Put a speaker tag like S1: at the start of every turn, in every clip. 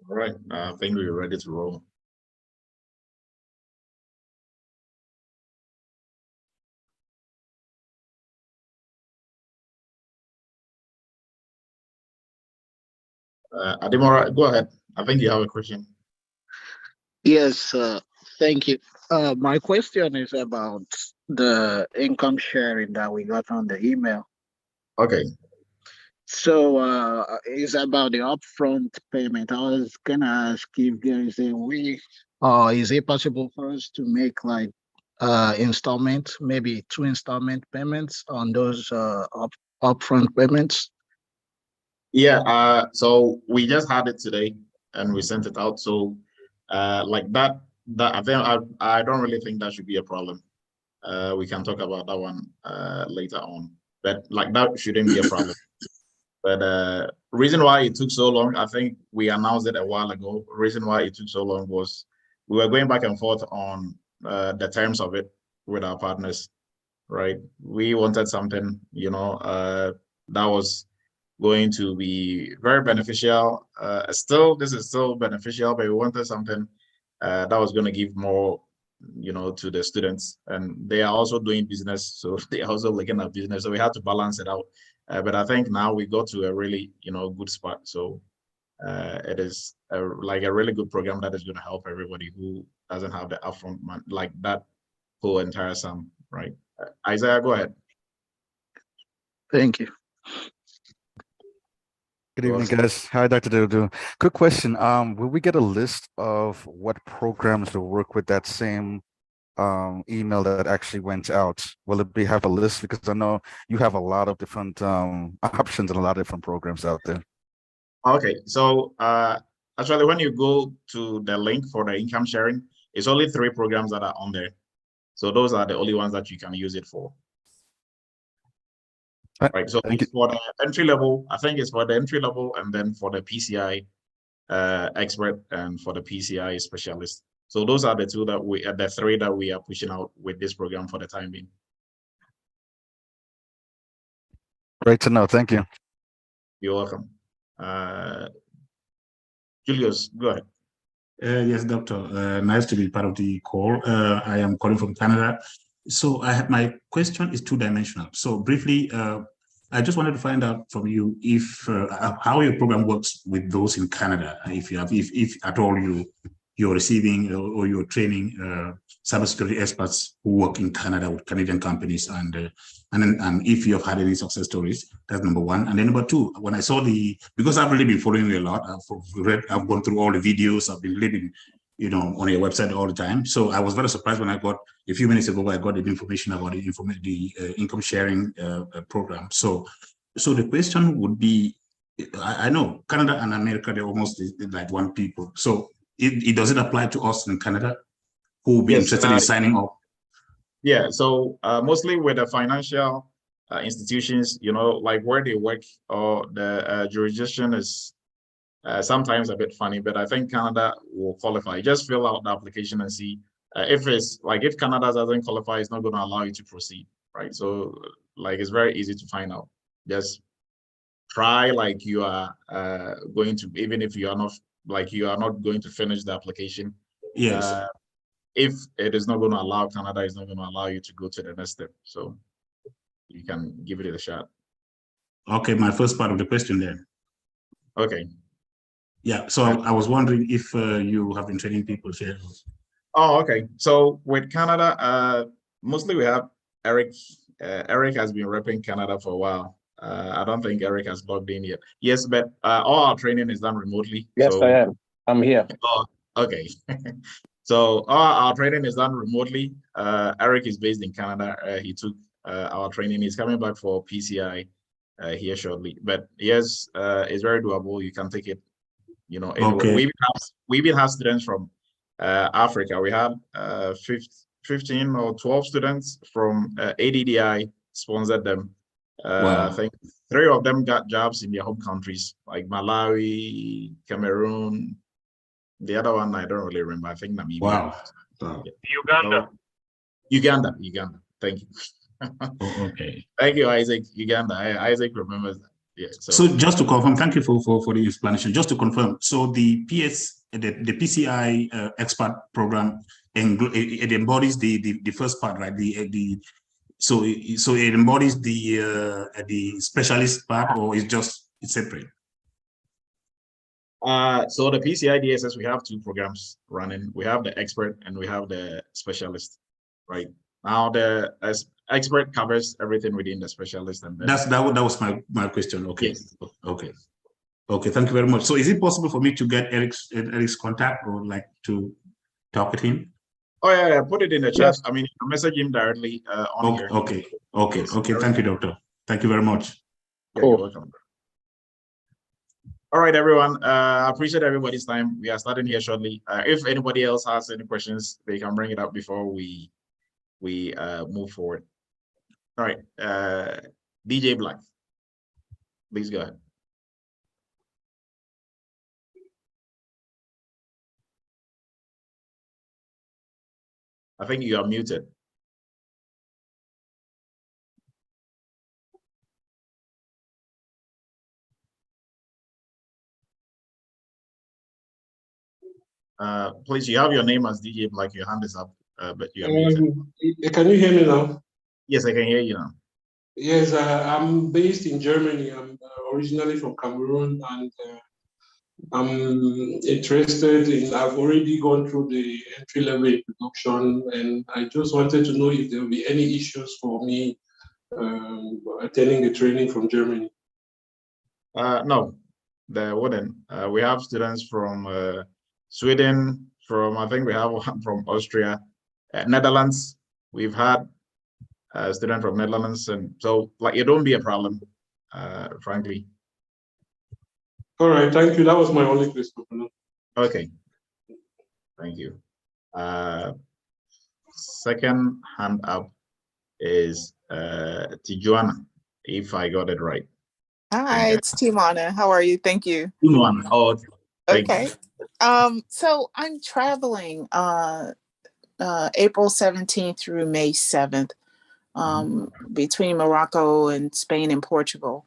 S1: All right, I think we're ready to roll. Ademora, go ahead. I think you have a question.
S2: Yes, thank you. My question is about the income sharing that we got on the email.
S1: Okay.
S2: So it's about the upfront payment. I was gonna ask if there is a way, is it possible for us to make like installment, maybe 2 installment payments on those upfront payments?
S1: Yeah, so we just had it today and we sent it out. So like that I think I don't really think that should be a problem. We can talk about that one later on. But like that shouldn't be a problem. But reason why it took so long, I think we announced it a while ago. Reason why it took so long was we were going back and forth on the terms of it with our partners, right? We wanted something, that was going to be very beneficial. This is still beneficial, but we wanted something that was going to give more, to the students. And they are also doing business, so they are also looking at business. So we had to balance it out. But I think now we got to a really, good spot. So it is like a really good program that is going to help everybody who doesn't have the upfront money, like that whole entire sum, right? Isaiah, go ahead.
S2: Thank you.
S3: Good evening, guys. Hi, Dr. Dudu. Quick question. Will we get a list of what programs will work with that same email that actually went out? Will it have a list? Because I know you have a lot of different options and a lot of different programs out there.
S1: Okay, so actually, when you go to the link for the income sharing, it's only 3 programs that are on there. So those are the only ones that you can use it for. Right, so it's for the entry level. I think it's for the entry level, and then for the PCI expert and for the PCI specialist. So those are the 2 that the 3 that we are pushing out with this program for the time being.
S3: Great to know. Thank you.
S1: You're welcome. Julius, go ahead.
S4: Yes, Doctor. Nice to be part of the call. I am calling from Canada. So my question is 2-dimensional. So briefly, I just wanted to find out from you if how your program works with those in Canada. If at all you're receiving or you're training cybersecurity experts who work in Canada with Canadian companies, and if you have had any success stories. That's number 1. And then number 2, when I saw because I've really been following you a lot. I've gone through all the videos. I've been living, on your website all the time. So I was very surprised when I got a few minutes ago. I got the information about the income sharing program. So the question would be, I know Canada and America, they're almost like one people. So does it apply to us in Canada who will be interested in signing up?
S1: Yeah, so mostly with the financial institutions, like where they work, or the jurisdiction is sometimes a bit funny, but I think Canada will qualify. Just fill out the application and see if Canada doesn't qualify, it's not going to allow you to proceed, right? So like it's very easy to find out. Just try like you are going to, even if you are not going to finish the application.
S4: Yes.
S1: If it is not going to allow, Canada is not going to allow you to go to the next step. So you can give it a shot.
S4: Okay, my first part of the question then.
S1: Okay.
S4: Yeah, so I was wondering if you have been training people here.
S1: Oh, okay. So with Canada, mostly we have Eric. Eric has been repping Canada for a while. I don't think Eric has logged in yet. Yes, but all our training is done remotely.
S5: Yes,
S1: so,
S5: I am. I'm here.
S1: Oh, okay. So our training is done remotely. Eric is based in Canada. He took our training. He's coming back for PCI here shortly. But yes, it's very doable. You can take it.
S4: Okay.
S1: We even have students from Africa. We had 15 or 12 students from ADDI sponsored them.
S4: Wow.
S1: I think 3 of them got jobs in their home countries, like Malawi, Cameroon. The other one, I don't really remember. I think Namibia.
S4: Wow.
S1: Yeah.
S5: Uganda.
S1: Uganda. Thank you.
S4: Oh, okay.
S1: Thank you, Isaac. Uganda. Isaac remembers that. Yeah.
S4: So just to confirm, thank you for the explanation. Just to confirm, so the PCI expert program it embodies the first part, right? So it embodies the specialist part, or it's separate?
S1: So the PCI DSS, we have two programs running. We have the expert and we have the specialist, right? Now the expert covers everything within the specialist, and then
S4: that was my question. Okay.
S1: Yes.
S4: Okay. Thank you very much. So is it possible for me to get Eric's contact, or like to talk with him?
S1: Oh yeah, put it in the chat.
S2: Yes.
S1: I mean, you can message him directly on here.
S4: Okay.
S1: Yes.
S4: Thank you, doctor. Thank you very much.
S1: Yeah, you're welcome. All right, everyone. I appreciate everybody's time. We are starting here shortly. If anybody else has any questions, they can bring it up before we move forward. All right, DJ Black, please go ahead. I think you are muted. Please, you have your name as DJ Black. Your hand is up, but you are muted.
S6: Can you hear me now?
S1: Yes, I can hear you now.
S6: Yes, I'm based in Germany. I'm originally from Cameroon, and I'm interested in. I've already gone through the entry-level introduction, and I just wanted to know if there will be any issues for me attending the training from Germany.
S1: No, there wouldn't. We have students from Sweden, I think we have one from Austria, Netherlands. We've had a student from Netherlands, and so like it don't be a problem, frankly.
S6: All right, thank you. That was my only question.
S1: Okay, thank you. Second hand up is Tijuana, if I got it right.
S7: Hi, it's Timana. How are you? Thank you.
S1: Tijuana. Oh,
S7: okay. So I'm traveling April 17th through May 7th between Morocco and Spain and Portugal.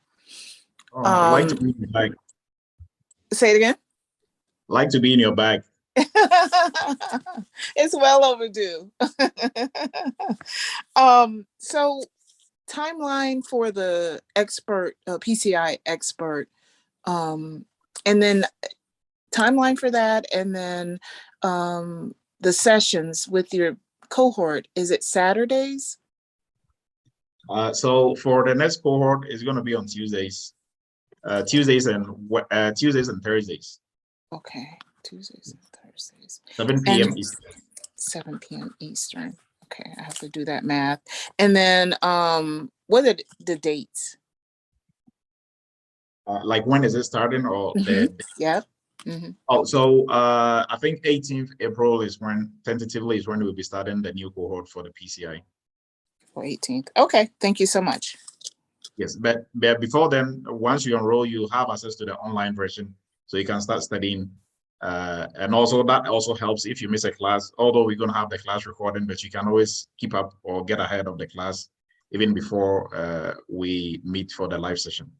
S1: Oh, I'd like to be in your bag.
S7: Say it again.
S1: Like to be in your bag.
S7: It's well overdue. So timeline for the expert, PCI expert, and then timeline for that, and then the sessions with your cohort, is it Saturdays?
S1: So for the next cohort, it's going to be on Tuesdays, Tuesdays and Thursdays.
S7: Okay, Tuesdays and Thursdays.
S1: 7 p.m. Eastern.
S7: 7 p.m. Eastern. Okay, I have to do that math. And then what are the dates?
S1: Like when is it starting, or
S7: Yep.
S1: Oh, so I think 18th April is when tentatively is when we'll be starting the new cohort for the PCI.
S7: For 18th. Okay, thank you so much.
S1: Yes, but before then, once you enroll, you have access to the online version, so you can start studying. And also that also helps if you miss a class, although we're going to have the class recording, but you can always keep up or get ahead of the class even before we meet for the live session.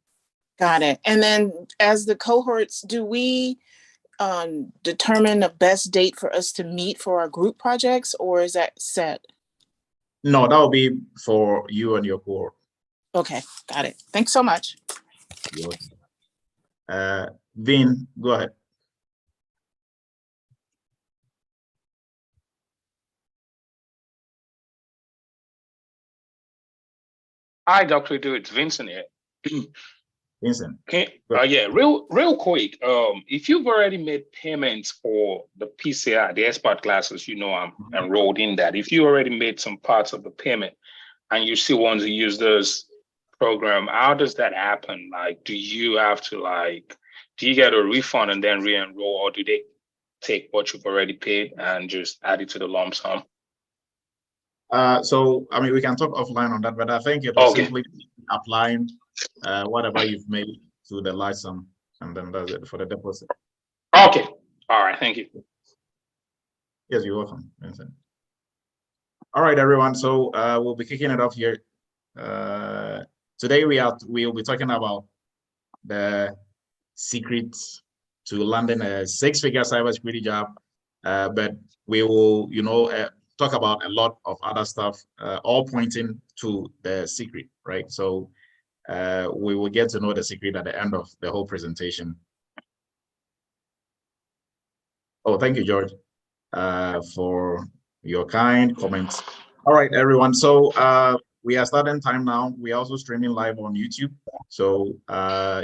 S7: Got it. And then as the cohorts, do we determine the best date for us to meet for our group projects, or is that set?
S1: No, that will be for you and your cohort.
S7: Okay, got it. Thanks so much.
S1: Vin, go ahead.
S5: Hi, Dr. Du, it's Vincent here.
S1: Vincent.
S5: Yeah, real quick. If you've already made payments for the PCI, the expert classes, you know I'm enrolled in that. If you already made some parts of the payment and you still want to use this program, how does that happen? Like, do you have to do you get a refund and then re-enroll, or do they take what you've already paid and just add it to the lump sum?
S1: So, I mean, we can talk offline on that, but I think it was simply applying whatever you've made to the light sum, and then that's it for the deposit.
S5: Okay. All right. Thank you.
S1: Yes, you're welcome, Vincent. All right, everyone. So we'll be kicking it off here. Today we'll be talking about the secret to landing a six-figure cybersecurity job, but we will, talk about a lot of other stuff, all pointing to the secret, right? So we will get to know the secret at the end of the whole presentation. Oh, thank you, George, for your kind comments. All right, everyone. So we are starting time now. We are also streaming live on YouTube. So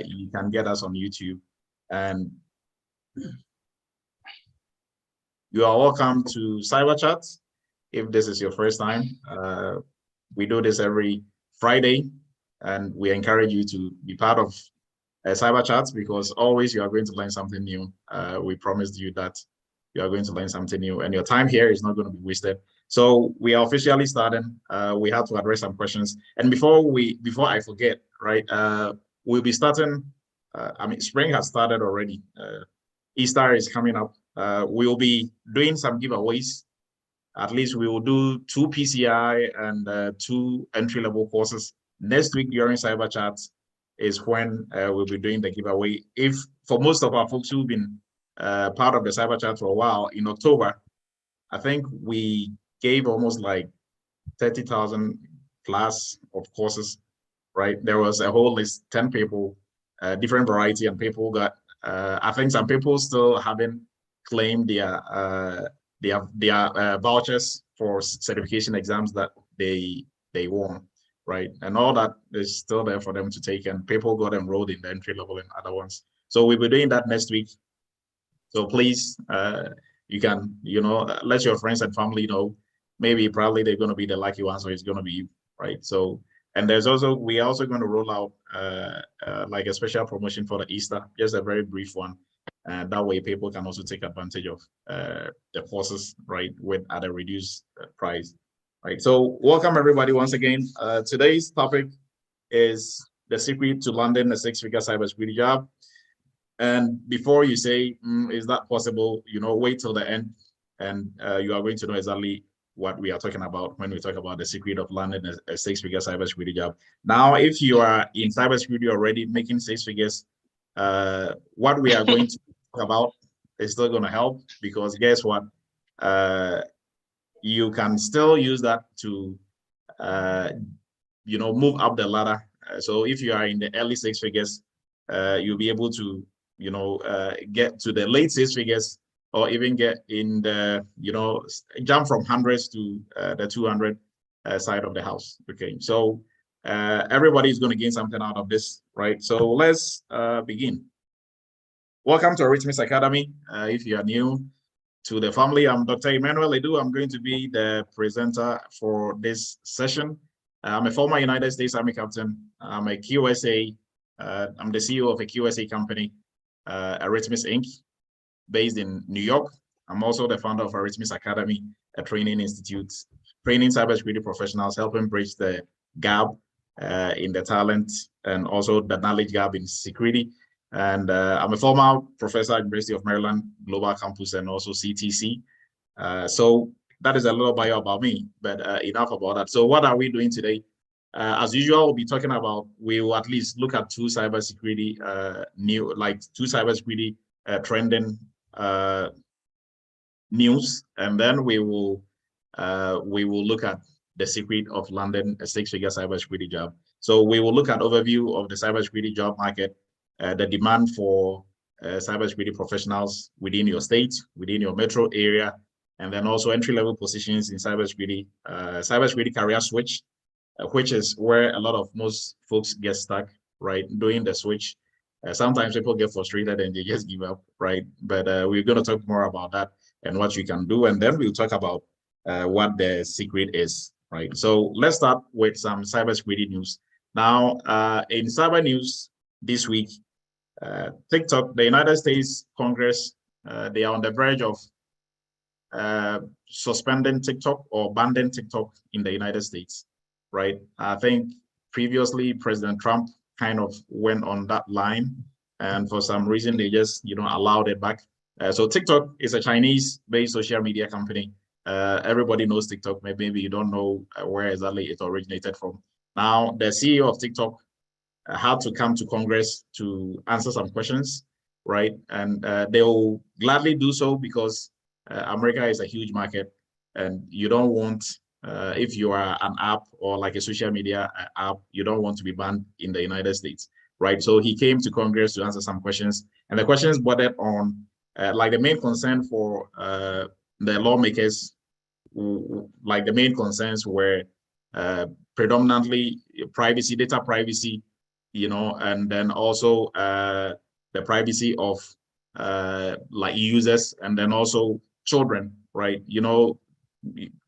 S1: you can get us on YouTube. And you are welcome to Cyber Chat. If this is your first time, we do this every Friday, and we encourage you to be part of Cyber Chats, because always you are going to learn something new. We promised you that you are going to learn something new, and your time here is not going to be wasted. So we are officially starting. We have to address some questions, and before I forget, right? We'll be starting. I mean, spring has started already. Easter is coming up. We will be doing some giveaways. At least we will do 2 PCI and 2 entry-level courses. Next week during Cyber Chat is when we'll be doing the giveaway. If for most of our folks who've been part of the Cyber Chat for a while, in October, I think we gave almost like 30,000 plus of courses, right? There was a whole list, 10 people, different variety, and people got, I think some people still haven't claimed their vouchers for certification exams that they won, right? And all that is still there for them to take, and people got enrolled in the entry level and other ones. So we'll be doing that next week. So please, you can, let your friends and family know. Maybe probably they're going to be the lucky ones, or it's going to be you, right? So, and we are also going to roll out like a special promotion for the Easter, just a very brief one. And that way people can also take advantage of the courses, right, at a reduced price, right? So welcome everybody once again. Today's topic is the secret to landing a six-figure cybersecurity job. And before you say, is that possible, wait till the end, and you are going to know exactly what we are talking about when we talk about the secret of landing a six-figure cybersecurity job. Now, if you are in cybersecurity already making 6 figures, what we are going to talk about is still going to help, because guess what? You can still use that to, move up the ladder. So if you are in the early 6 figures, you'll be able to, get to the late 6 figures, or even get in the, jump from hundreds to the 200 side of the house. Okay, so everybody is going to gain something out of this, right? So let's begin. Welcome to Eretmis Academy. If you are new to the family, I'm Dr. Emmanuel Edu. I'm going to be the presenter for this session. I'm a former United States Army captain. I'm a QSA. I'm the CEO of a QSA company, Eretmis Inc., based in New York. I'm also the founder of Eretmis Academy, a training institute, training cybersecurity professionals, helping bridge the gap in the talent and also the knowledge gap in security. And I'm a former professor at University of Maryland Global Campus and also CTC. So that is a little bio about me, but enough about that. So what are we doing today? As usual, we'll be talking about, we will at least look at 2 cybersecurity two cybersecurity trending news, and then we will look at the secret of landing a 6-figure cybersecurity job. So we will look at overview of the cybersecurity job market, the demand for cybersecurity professionals within your state, within your metro area, and then also entry-level positions in cybersecurity, cybersecurity career switch, which is where a lot of most folks get stuck, right, doing the switch. Sometimes people get frustrated and they just give up, right? But we're going to talk more about that and what you can do, and then we'll talk about what the secret is, right? So let's start with some cybersecurity news. Now, in cyber news this week, TikTok, the United States Congress, they are on the verge of suspending TikTok or banning TikTok in the United States, right? I think previously President Trump kind of went on that line, and for some reason they just allowed it back. So TikTok is a Chinese-based social media company. Everybody knows TikTok. Maybe you don't know where exactly it originated from. Now the CEO of TikTok had to come to Congress to answer some questions, right? And they will gladly do so because America is a huge market, and you don't want, if you are an app or like a social media app, you don't want to be banned in the United States, right? So he came to Congress to answer some questions, and the questions bordered on like the main concern for the lawmakers, like the main concerns were predominantly privacy, data privacy, and then also the privacy of like users, and then also children, right?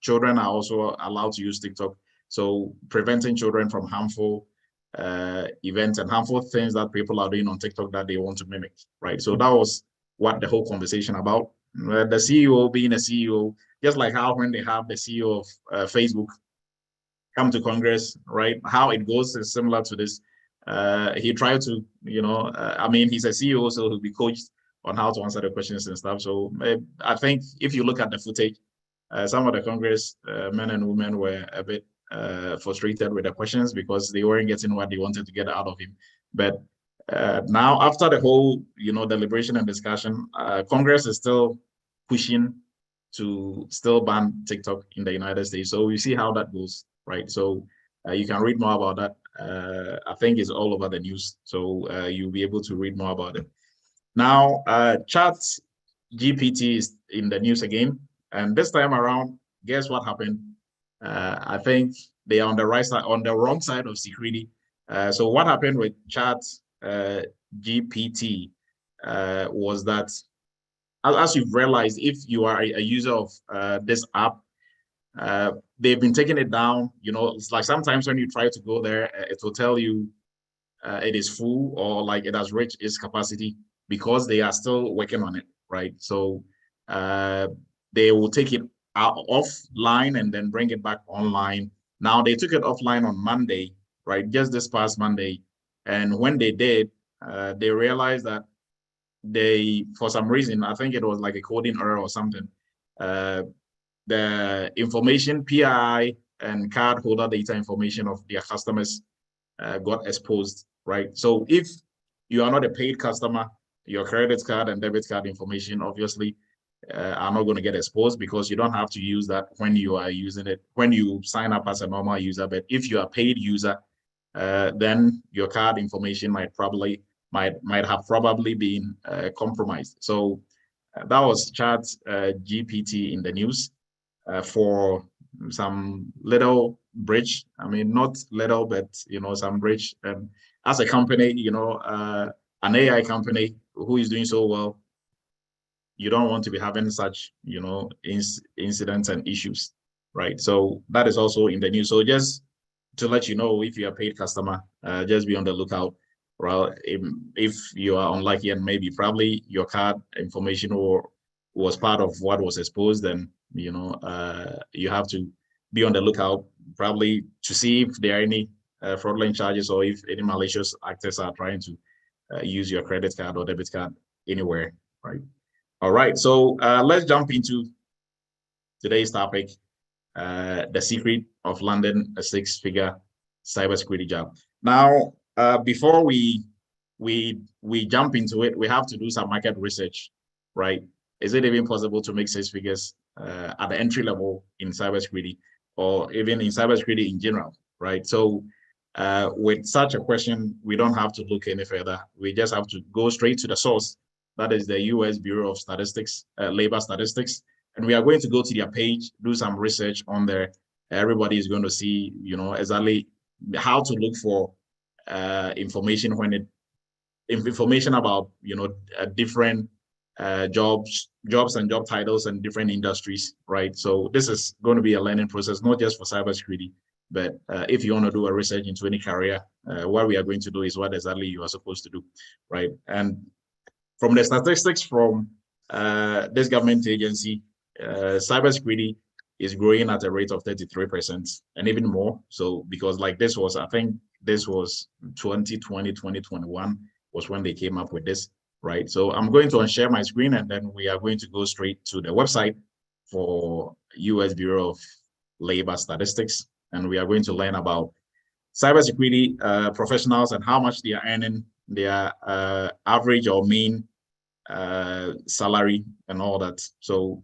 S1: Children are also allowed to use TikTok. So preventing children from harmful events and harmful things that people are doing on TikTok that they want to mimic, right? So that was what the whole conversation about. The CEO being a CEO, just like how when they have the CEO of Facebook come to Congress, right? How it goes is similar to this. He tried to, I mean, he's a CEO, so he'll be coached on how to answer the questions and stuff. So I think if you look at the footage, some of the Congress men and women were a bit frustrated with the questions because they weren't getting what they wanted to get out of him. But now, after the whole, deliberation and discussion, Congress is still pushing to still ban TikTok in the United States. So you see how that goes, right? So you can read more about that. I think it's all over the news, so you'll be able to read more about it. Now, Chat GPT is in the news again, and this time around, guess what happened? I think they are on the right side, on the wrong side of security. So what happened with Chat GPT was that, as you've realized, if you are a user of this app, they've been taking it down. It's like sometimes when you try to go there, it will tell you it is full or like it has reached its capacity because they are still working on it, right? So they will take it out offline and then bring it back online. Now they took it offline on Monday, right? Just this past Monday. And when they did, they realized that for some reason, I think it was like a coding error or something, the information, PII and card holder data information of their customers got exposed, right? So if you are not a paid customer, your credit card and debit card information obviously are not going to get exposed because you don't have to use that when you are using it, when you sign up as a normal user. But if you are a paid user, then your card information might have probably been compromised. So that was Chat GPT in the news for some little bridge. I mean, not little, but some bridge. As a company, an AI company who is doing so well, you don't want to be having such, incidents and issues, right? So that is also in the news. So just to let you know, if you're a paid customer, just be on the lookout. Well, if you are unlucky and maybe probably your card information was part of what was exposed, then you have to be on the lookout probably to see if there are any fraudulent charges or if any malicious actors are trying to use your credit card or debit card anywhere, right? All right, so let's jump into today's topic, the secret of landing a six-figure cybersecurity job. Now, before we jump into it, we have to do some market research, right? Is it even possible to make six figures at the entry level in cybersecurity, or even in cybersecurity in general, right? So with such a question, we don't have to look any further. We just have to go straight to the source. That is the US Bureau of Statistics, Labor Statistics. And we are going to go to their page, do some research on there. Everybody is going to see, exactly how to look for information information about, different jobs and job titles and different industries, right? So this is going to be a learning process, not just for cybersecurity, but if you want to do a research into any career, what we are going to do is what exactly you are supposed to do, right? And from the statistics from this government agency, cybersecurity is growing at a rate of 33% and even more. So because like this was, I think this was 2020, 2021 was when they came up with this, right? So I'm going to unshare my screen and then we are going to go straight to the website for US Bureau of Labor Statistics. And we are going to learn about cybersecurity professionals and how much they are earning, their average or mean salary and all that. So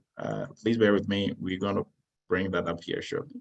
S1: please bear with me. We're going to bring that up here shortly.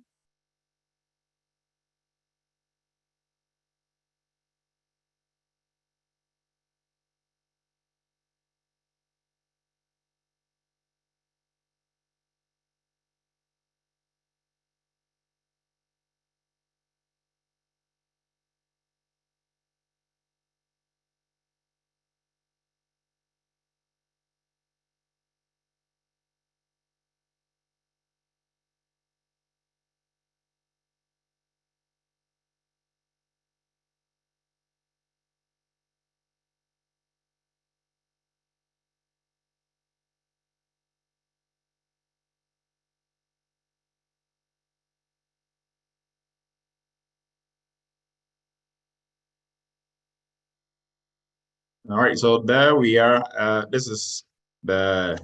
S1: All right, so there we are. This is the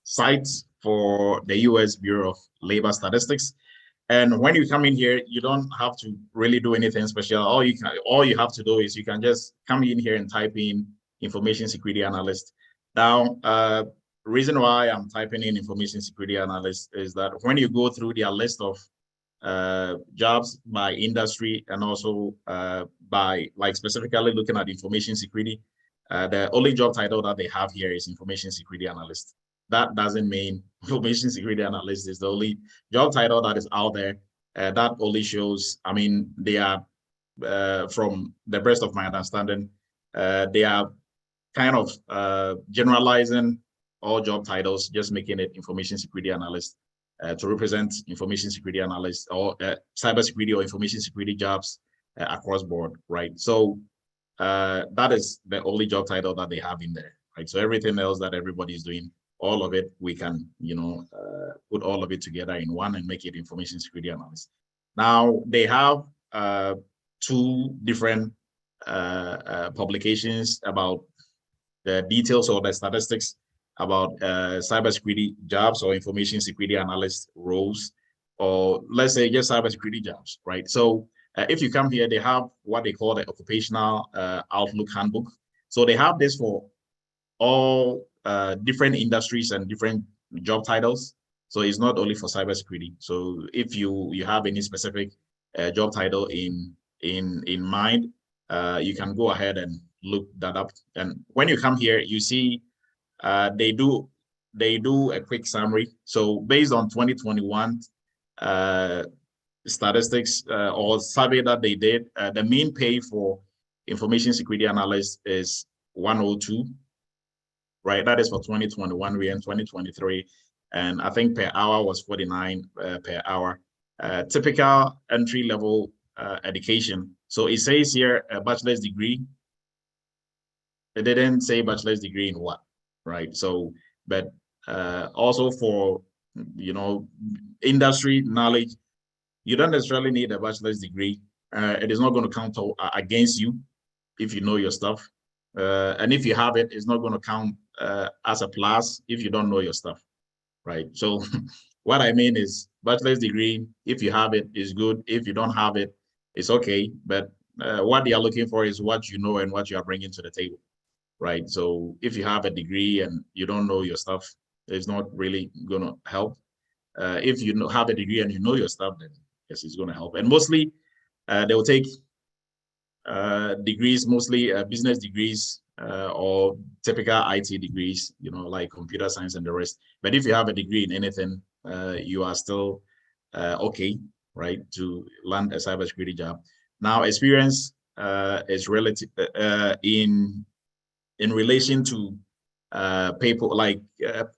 S1: site for the US Bureau of Labor Statistics. And when you come in here, you don't have to really do anything special. All you have to do is you can just come in here and type in information security analyst. Now, reason why I'm typing in information security analyst is that when you go through their list of jobs by industry and also by like specifically looking at information security, the only job title that they have here is information security analyst. That doesn't mean information security analyst is the only job title that is out there. That only shows, I mean, they are, from the best of my understanding, they are kind of generalizing all job titles, just making it information security analyst to represent information security analyst or cybersecurity or information security jobs across board, right? So that is the only job title that they have in there, right? So everything else that everybody is doing, all of it, we can, you know, put all of it together in one and make it information security analyst. Now, they have two different publications about the details or the statistics about cybersecurity jobs or information security analyst roles, or let's say just cybersecurity jobs, right? So if you come here, they have what they call the occupational outlook handbook. So they have this for all different industries and different job titles. So it's not only for cybersecurity. So if you have any specific job title in mind, you can go ahead and look that up. And when you come here, you see they do a quick summary. So based on 2021 statistics or survey that they did, the mean pay for information security analyst is 102. Right, that is for 2021. We're in 2023, and I think per hour was 49 per hour. Typical entry level education. So it says here a bachelor's degree. It didn't say bachelor's degree in what, right? So, but also for, you know, industry knowledge, you don't necessarily need a bachelor's degree. It is not going to count against you if you know your stuff. And if you have it, it's not going to count as a plus if you don't know your stuff, right? So what I mean is bachelor's degree, if you have it, is good. If you don't have it, it's okay. But what they are looking for is what you know and what you are bringing to the table, right? So if you have a degree and you don't know your stuff, it's not really going to help. If you have a degree and you know your stuff, then yes, it's going to help. And mostly they will take degrees, mostly business degrees or typical IT degrees, you know, like computer science and the rest. But if you have a degree in anything, you are still okay, right, to land a cybersecurity job. Now, experience is relative in relation to people, like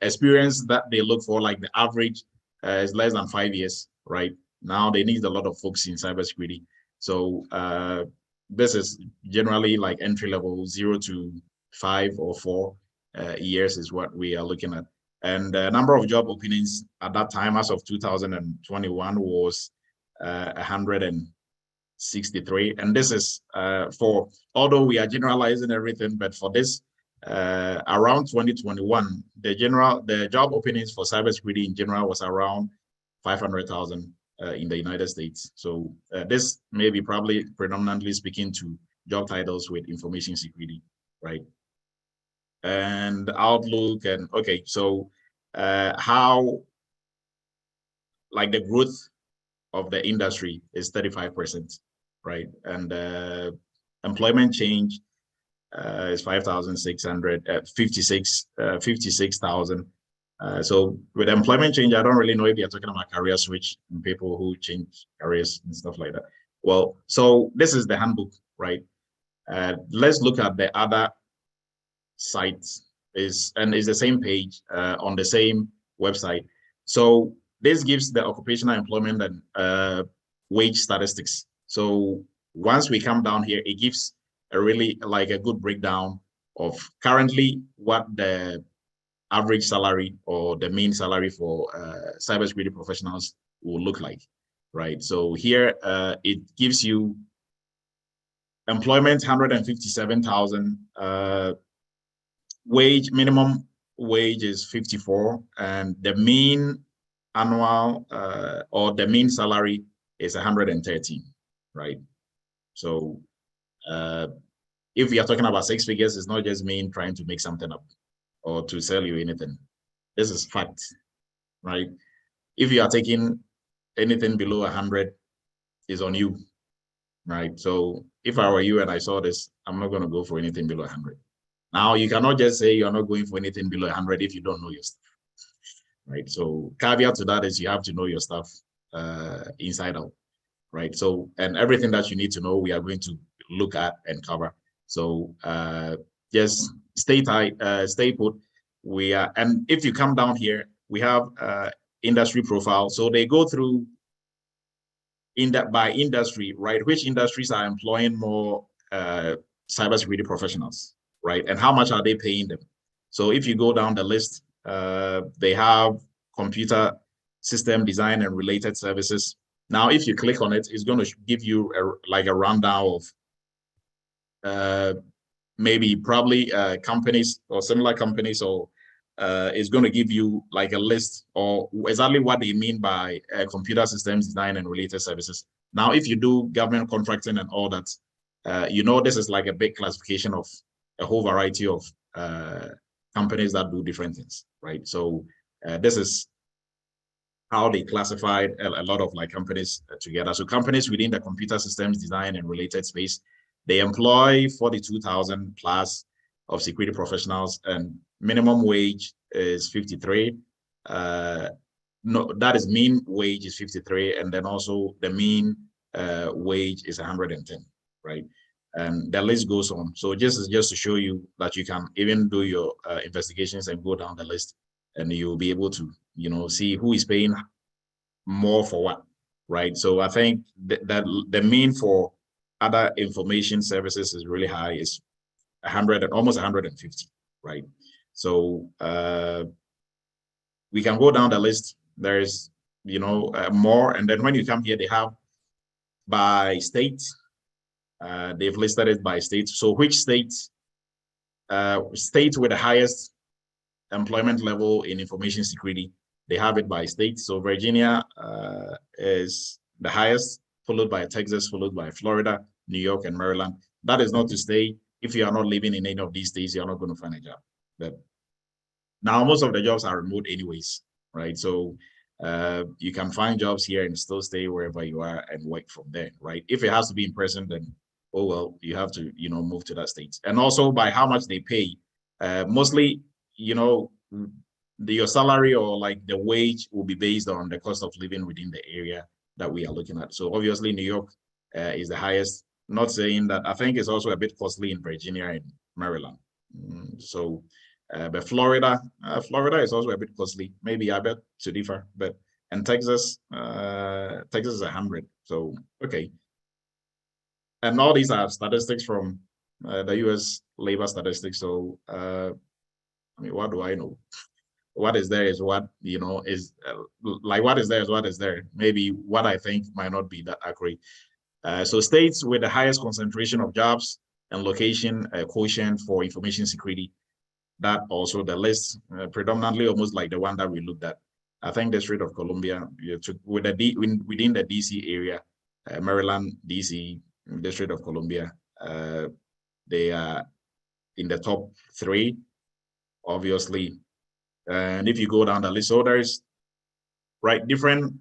S1: experience that they look for, like the average is less than 5 years, right? Now they need a lot of folks in cybersecurity. So this is generally like entry level 0 to 5 or 4 years is what we are looking at. And the number of job openings at that time, as of 2021, was 163. And this is for, although we are generalizing everything, but for this, around 2021, the job openings for cybersecurity in general was around 500,000 in the United States. So this may be probably predominantly speaking to job titles with information security, right? And Outlook and okay, so how like the growth of the industry is 35%, right? And employment change is 5,600, 56,000. So with employment change, I don't really know if you're talking about career switch and people who change careers and stuff like that. Well, so this is the handbook, right? Let's look at the other sites is the same page on the same website. So this gives the occupational employment and wage statistics. So once we come down here, it gives a really like a good breakdown of currently what the average salary or the mean salary for cybersecurity professionals will look like, right? So here it gives you employment 157,000, wage minimum wage is 54, and the mean annual or the mean salary is 113, right? So if we are talking about six figures, it's not just me trying to make something up or to sell you anything. This is fact, right? If you are taking anything below 100, is on you, right? So if I were you and I saw this, I'm not going to go for anything below 100. Now, you cannot just say you're not going for anything below 100 if you don't know your stuff, right? So caveat to that is you have to know your stuff inside out, right? So, and everything that you need to know, we are going to look at and cover. So just stay tight, stay put. We are, and if you come down here, we have industry profile. So they go through in that by industry, right? Which industries are employing more cybersecurity professionals, right? And how much are they paying them? So if you go down the list, they have computer system design and related services. Now, if you click on it, it's going to give you like a rundown of maybe probably companies or similar companies, or it's going to give you like a list or exactly what they mean by computer systems design and related services. Now, if you do government contracting and all that, you know, this is like a big classification of a whole variety of companies that do different things, right? So this is how they classified a lot of like companies together. So companies within the computer systems design and related space, they employ 42,000 plus of security professionals, and minimum wage is 53. No, that is mean wage is 53, and then also the mean wage is 110, right? And the list goes on. So just to show you that you can even do your investigations and go down the list, and you'll be able to, you know, see who is paying more for what, right? So I think that the mean for other information services is really high, is 100 and almost 150, right? So we can go down the list. There's, you know, more, and then when you come here, they have by state. They've listed it by state. So which state, state with the highest employment level in information security, they have it by state. So Virginia is the highest, followed by Texas, followed by Florida, New York, and Maryland. That is not to say if you are not living in any of these states, you're not going to find a job. But now most of the jobs are remote anyways, right? So you can find jobs here and still stay wherever you are and work from there, right? If it has to be in person, then oh well, you have to, you know, move to that state. And also by how much they pay, mostly, you know, your salary or like the wage will be based on the cost of living within the area that we are looking at. So obviously New York is the highest. Not saying that, I think it's also a bit costly in Virginia and Maryland. So, but Florida is also a bit costly. Maybe I bet to differ, but and Texas, Texas is 100. So okay. And all these are statistics from the U.S. labor statistics. So, I mean, what do I know? What is there is what, you know, is like what is there is what is there. Maybe what I think might not be that accurate. So states with the highest concentration of jobs and location quotient for information security, that also the list predominantly almost like the one that we looked at. I think District of Columbia, with within the DC area, Maryland, DC, District of Columbia, they are in the top 3, obviously. And if you go down the list, so there's different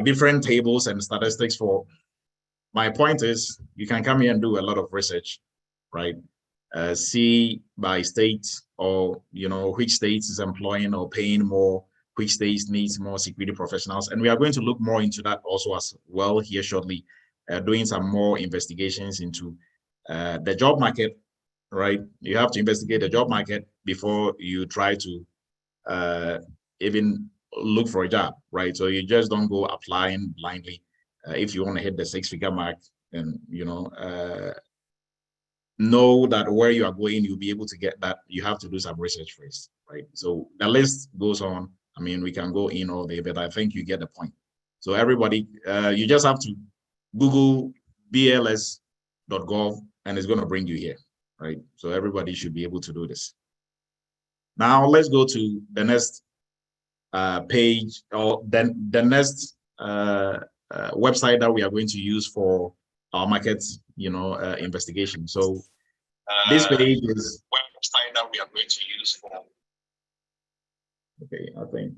S1: different tables and statistics for. My point is, you can come here and do a lot of research, right? See by state, or which states is employing or paying more, which states needs more security professionals, and we are going to look more into that also as well here shortly, doing some more investigations into the job market, right? You have to investigate the job market before you try to even look for a job, right? So you just don't go applying blindly. If you want to hit the 6-figure mark, and know that where you are going, you'll be able to get that. You have to do some research first, right? So the list goes on. I mean, we can go in all day, but I think you get the point. So everybody, you just have to Google bls.gov and it's going to bring you here, right? So everybody should be able to do this. Now let's go to the next page, or then the next website that we are going to use for our market, investigation. So this page is website that we are going to use for. Okay, I think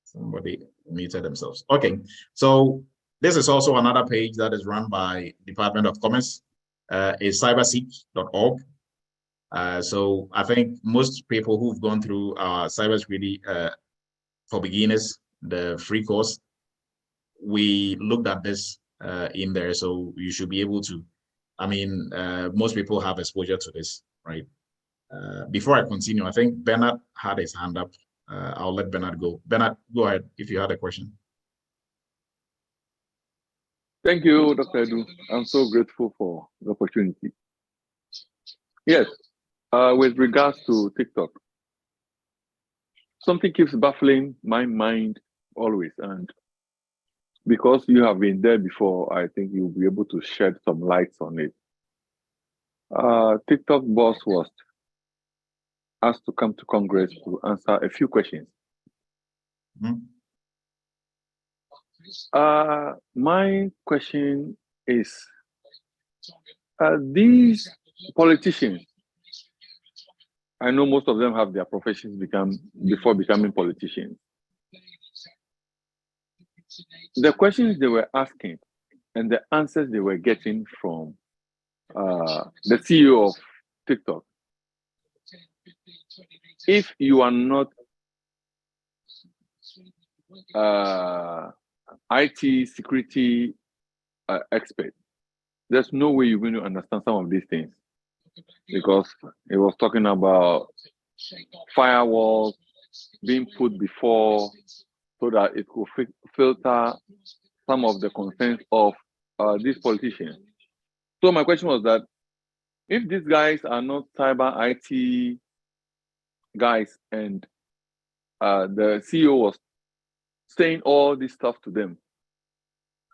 S1: somebody muted themselves. Okay, so this is also another page that is run by Department of Commerce. Is cybersec.org. So I think most people who've gone through cybersecurity for beginners, the free course, we looked at this in there, so you should be able to. I mean, most people have exposure to this, right? Before I continue, I think Bernard had his hand up. I'll let Bernard go. Bernard, go ahead if you had a question.
S8: Thank you, Dr. Edu. I'm so grateful for the opportunity. Yes, with regards to TikTok, something keeps baffling my mind always, and because you have been there before, I think you'll be able to shed some lights on it. TikTok boss was asked to come to Congress to answer a few questions.
S1: Mm-hmm.
S8: My question is, these politicians, I know most of them have their professions before becoming politicians. The questions they were asking and the answers they were getting from the CEO of TikTok, if you are not IT security expert, there's no way you're going to understand some of these things, because it was talking about firewalls being put before so that it could filter some of the concerns of these politicians. So my question was that if these guys are not cyber IT guys and the CEO was saying all this stuff to them,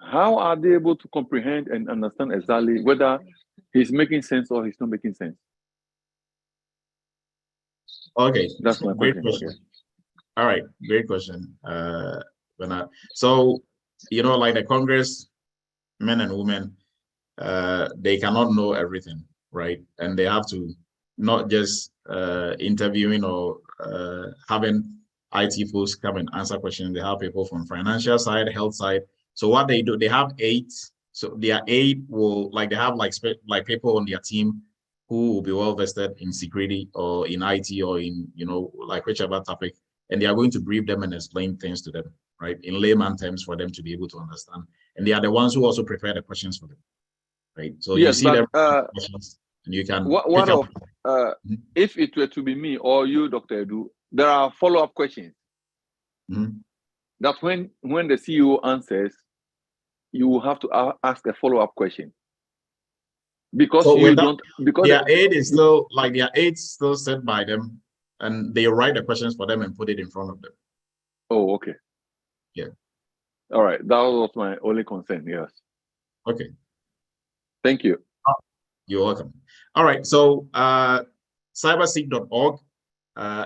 S8: how are they able to comprehend and understand exactly whether he's making sense or he's not making sense?
S1: Okay,
S8: that's my
S1: great question. All right, great question, Bernard. So, like the Congress men and women, they cannot know everything, right? And they have to not just interviewing or having IT folks come and answer questions. They have people from financial side, health side. So what they do, they have 8. So their 8 will, they have like people on their team who will be well vested in security or in IT or in, whichever topic. And they are going to brief them and explain things to them, right? In layman terms for them to be able to understand. And they are the ones who also prepare the questions for them, right? So yes, you see them questions and you can
S8: if it were to be me or you, Dr. Edu, there are follow-up questions.
S1: Mm-hmm.
S8: That when the CEO answers, you will have to ask a follow-up question. Because so you don't, because
S1: their aid is still their aid's still set by them, and they write the questions for them and put it in front of them.
S8: Oh, okay.
S1: Yeah.
S8: All right. That was my only concern. Yes.
S1: Okay.
S8: Thank you.
S1: You're welcome. All right. So cybersec.org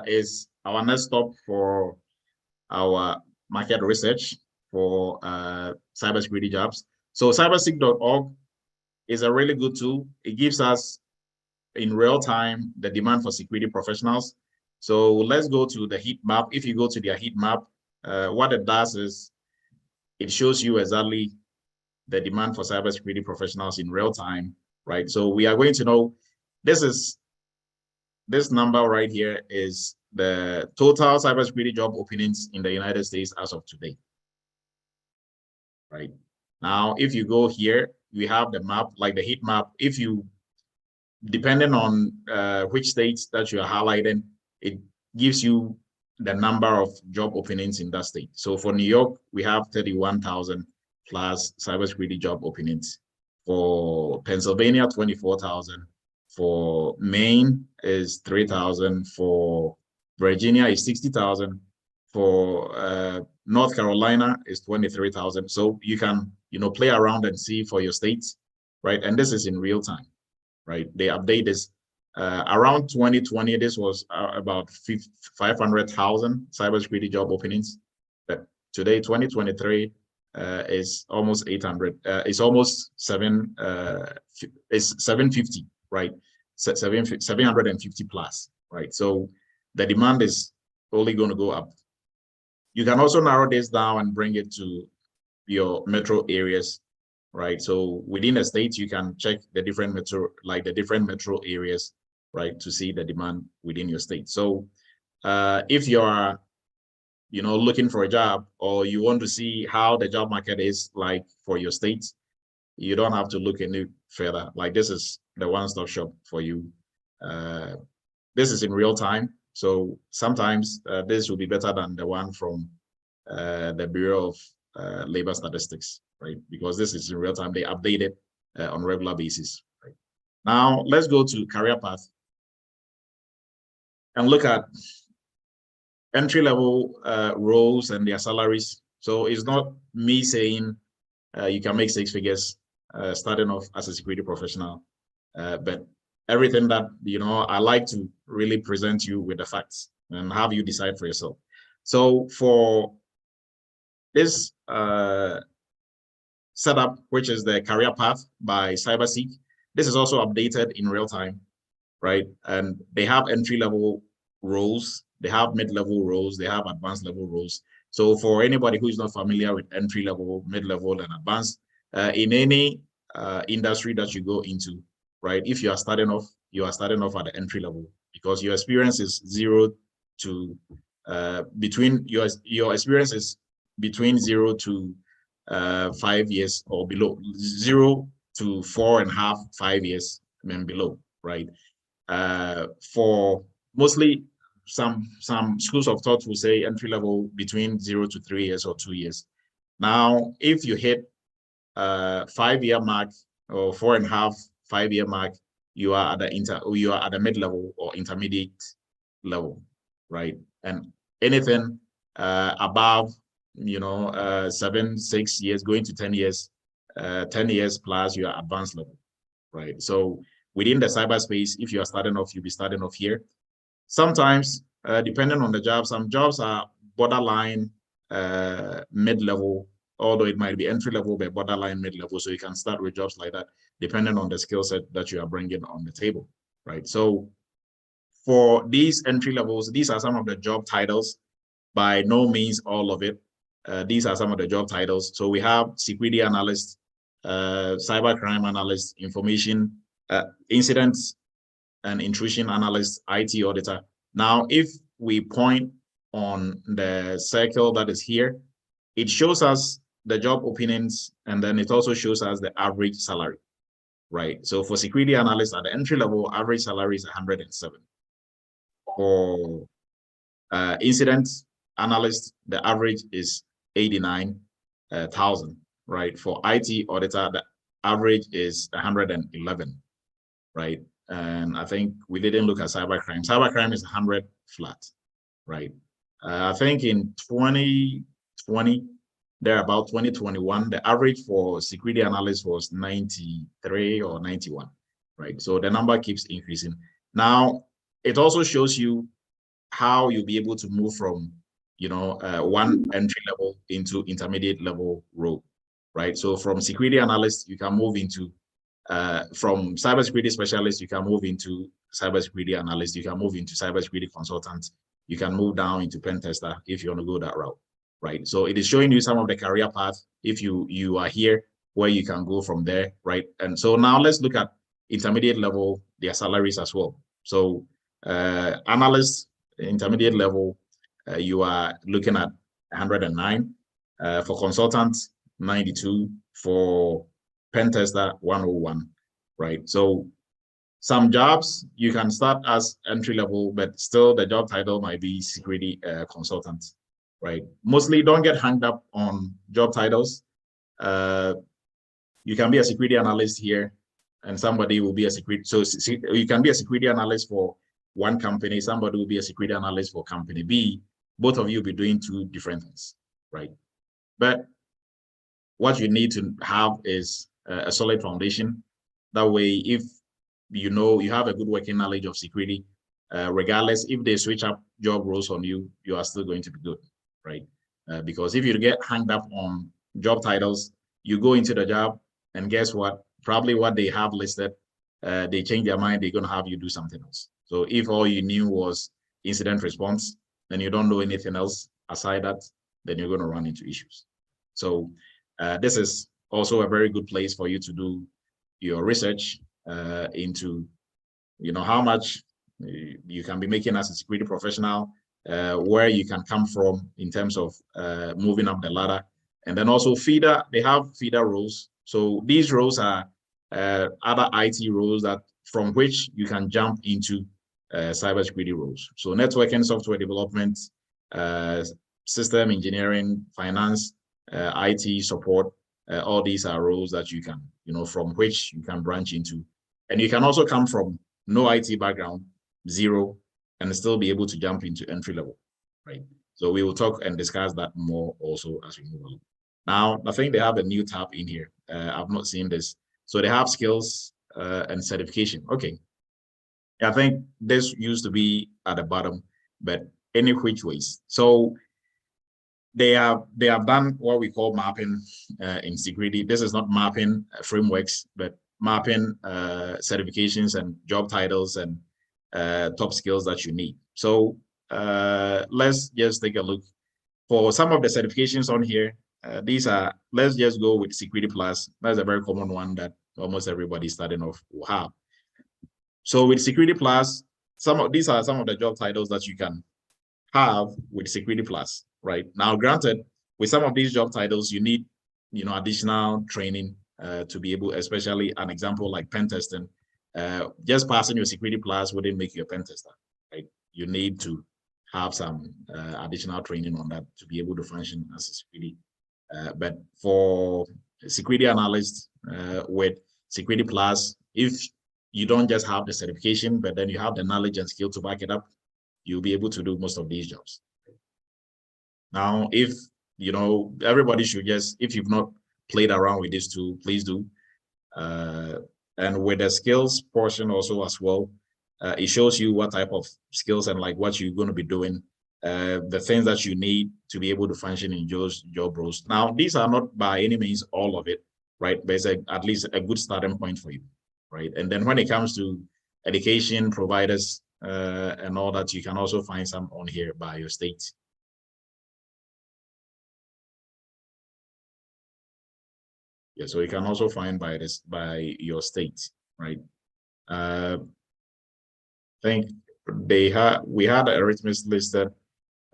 S1: is our next stop for our market research for cybersecurity jobs. So cybersec.org is a really good tool. It gives us in real time the demand for security professionals. So let's go to the heat map. If you go to their heat map, what it does is it shows you exactly the demand for cybersecurity professionals in real time, right? So we are going to know this number right here is the total cybersecurity job openings in the United States as of today, right? Now, if you go here, we have the map, like the heat map. If you, depending on which states that you are highlighting, it gives you the number of job openings in that state. So for New York, we have 31,000 plus cybersecurity job openings. For Pennsylvania, 24,000. For Maine is 3,000. For Virginia is 60,000. For North Carolina is 23,000. So you can, play around and see for your states, right? And this is in real time, right? They update this. Around 2020, this was about 500,000 cybersecurity job openings. But today, 2023, is almost 800. It's almost 750, right? 750 plus, right? So the demand is only going to go up. You can also narrow this down and bring it to your metro areas, right? So within a state, you can check the different metro areas, right, to see the demand within your state. So if you are, looking for a job, or you want to see how the job market is like for your state, you don't have to look any further. Like, this is the one-stop shop for you. This is in real time. So sometimes this will be better than the one from the Bureau of Labor Statistics, right? Because this is in real time. They update it on a regular basis, right? Now, let's go to career path and look at entry-level roles and their salaries. So it's not me saying you can make 6 figures starting off as a security professional, but everything that, I like to really present you with the facts and have you decide for yourself. So for this setup, which is the career path by Cybersec, this is also updated in real time, right? And they have entry-level roles, they have mid-level roles, they have advanced level roles. So for anybody who is not familiar with entry-level, mid-level, and advanced, in any industry that you go into, right? If you are starting off at the entry level, because your experience is 0 to your experience is between 0 to 5 years or below, 0 to 4.5, 5 years and below, right? For mostly some schools of thought will say entry level between 0 to 3 years or 2 years. Now, if you hit 5-year mark or 4.5, 5-year mark, you are at the mid-level or intermediate level, right? And anything above, 7, 6 years, going to 10 years, 10 years plus, you are advanced level, right? So within the cyberspace, if you are starting off, you'll be starting off here. Sometimes, depending on the job, some jobs are borderline mid-level, although it might be entry-level, but borderline mid-level. So you can start with jobs like that, depending on the skill set that you are bringing on the table, right? So for these entry levels, these are some of the job titles. By no means all of it. These are some of the job titles. So we have security analyst, cybercrime analyst, information, incidents and intrusion analyst, IT auditor. Now, if we point on the circle that is here, it shows us the job openings, and then it also shows us the average salary, right? So for security analysts at the entry level, average salary is 107. For incident analyst, the average is 89,000, right? For IT auditor, the average is 111, right? And I think we didn't look at cybercrime. Cybercrime is 100 flat, right? I think in 2020, about 2021, the average for security analysts was 93 or 91, right? So the number keeps increasing. Now, it also shows you how you'll be able to move from, one entry level into intermediate level role, right? So from security analyst, you can move into, from cybersecurity specialist, you can move into cybersecurity analyst, you can move into cybersecurity consultant, you can move down into pen tester if you want to go that route, right? So it is showing you some of the career paths if you are here, where you can go from there, right? And so now let's look at intermediate level, their salaries as well. So analyst, intermediate level, you are looking at 109. For consultants, 92. For pen tester, 101, right? So some jobs you can start as entry level, but still the job title might be security consultant, right? Mostly don't get hung up on job titles. You can be a security analyst here, and somebody will be a security. So you can be a security analyst for one company, somebody will be a security analyst for company B. Both of you will be doing two different things, right? But what you need to have is a solid foundation. That way, if you have a good working knowledge of security, regardless if they switch up job roles on you, you are still going to be good, right? Because if you get hung up on job titles, you go into the job, and guess what? Probably what they have listed, they change their mind, they're going to have you do something else. So if all you knew was incident response, then you don't know anything else aside that, then you're going to run into issues. So this is also a very good place for you to do your research into, how much you can be making as a security professional, where you can come from in terms of moving up the ladder. And then also feeder, they have feeder roles. So these roles are other IT roles that from which you can jump into cybersecurity roles. So networking, software development, system engineering, finance, IT support, all these are roles that you can, from which you can branch into. And you can also come from no IT background, zero, and still be able to jump into entry level, right? So we will talk and discuss that more also as we move along. Now, I think they have a new tab in here. I've not seen this. So they have skills and certification. Okay. I think this used to be at the bottom, but any which ways. So they have done what we call mapping in security. This is not mapping frameworks, but mapping certifications and job titles and top skills that you need. So let's just take a look. For some of the certifications on here, these are, let's just go with Security Plus. That's a very common one that almost everybody starting off will have. So with Security Plus, these are some of the job titles that you can have with Security Plus, right? Now, granted, with some of these job titles, you need, additional training to be able, especially an example like pen testing. Just passing your Security Plus wouldn't make you a pen tester, right? You need to have some additional training on that to be able to function as a security. But for security analysts with Security Plus, if you don't just have the certification, but then you have the knowledge and skill to back it up, you'll be able to do most of these jobs. Now, if, everybody should just, if you've not played around with this tool, please do. And with the skills portion also as well, it shows you what type of skills and like what you're going to be doing, the things that you need to be able to function in those job roles. Now, these are not by any means all of it, right? But it's at least a good starting point for you, right? And then when it comes to education providers and all that, you can also find some on here by your state. Yeah, so you can also find by your state, right? I think we had Eretmis listed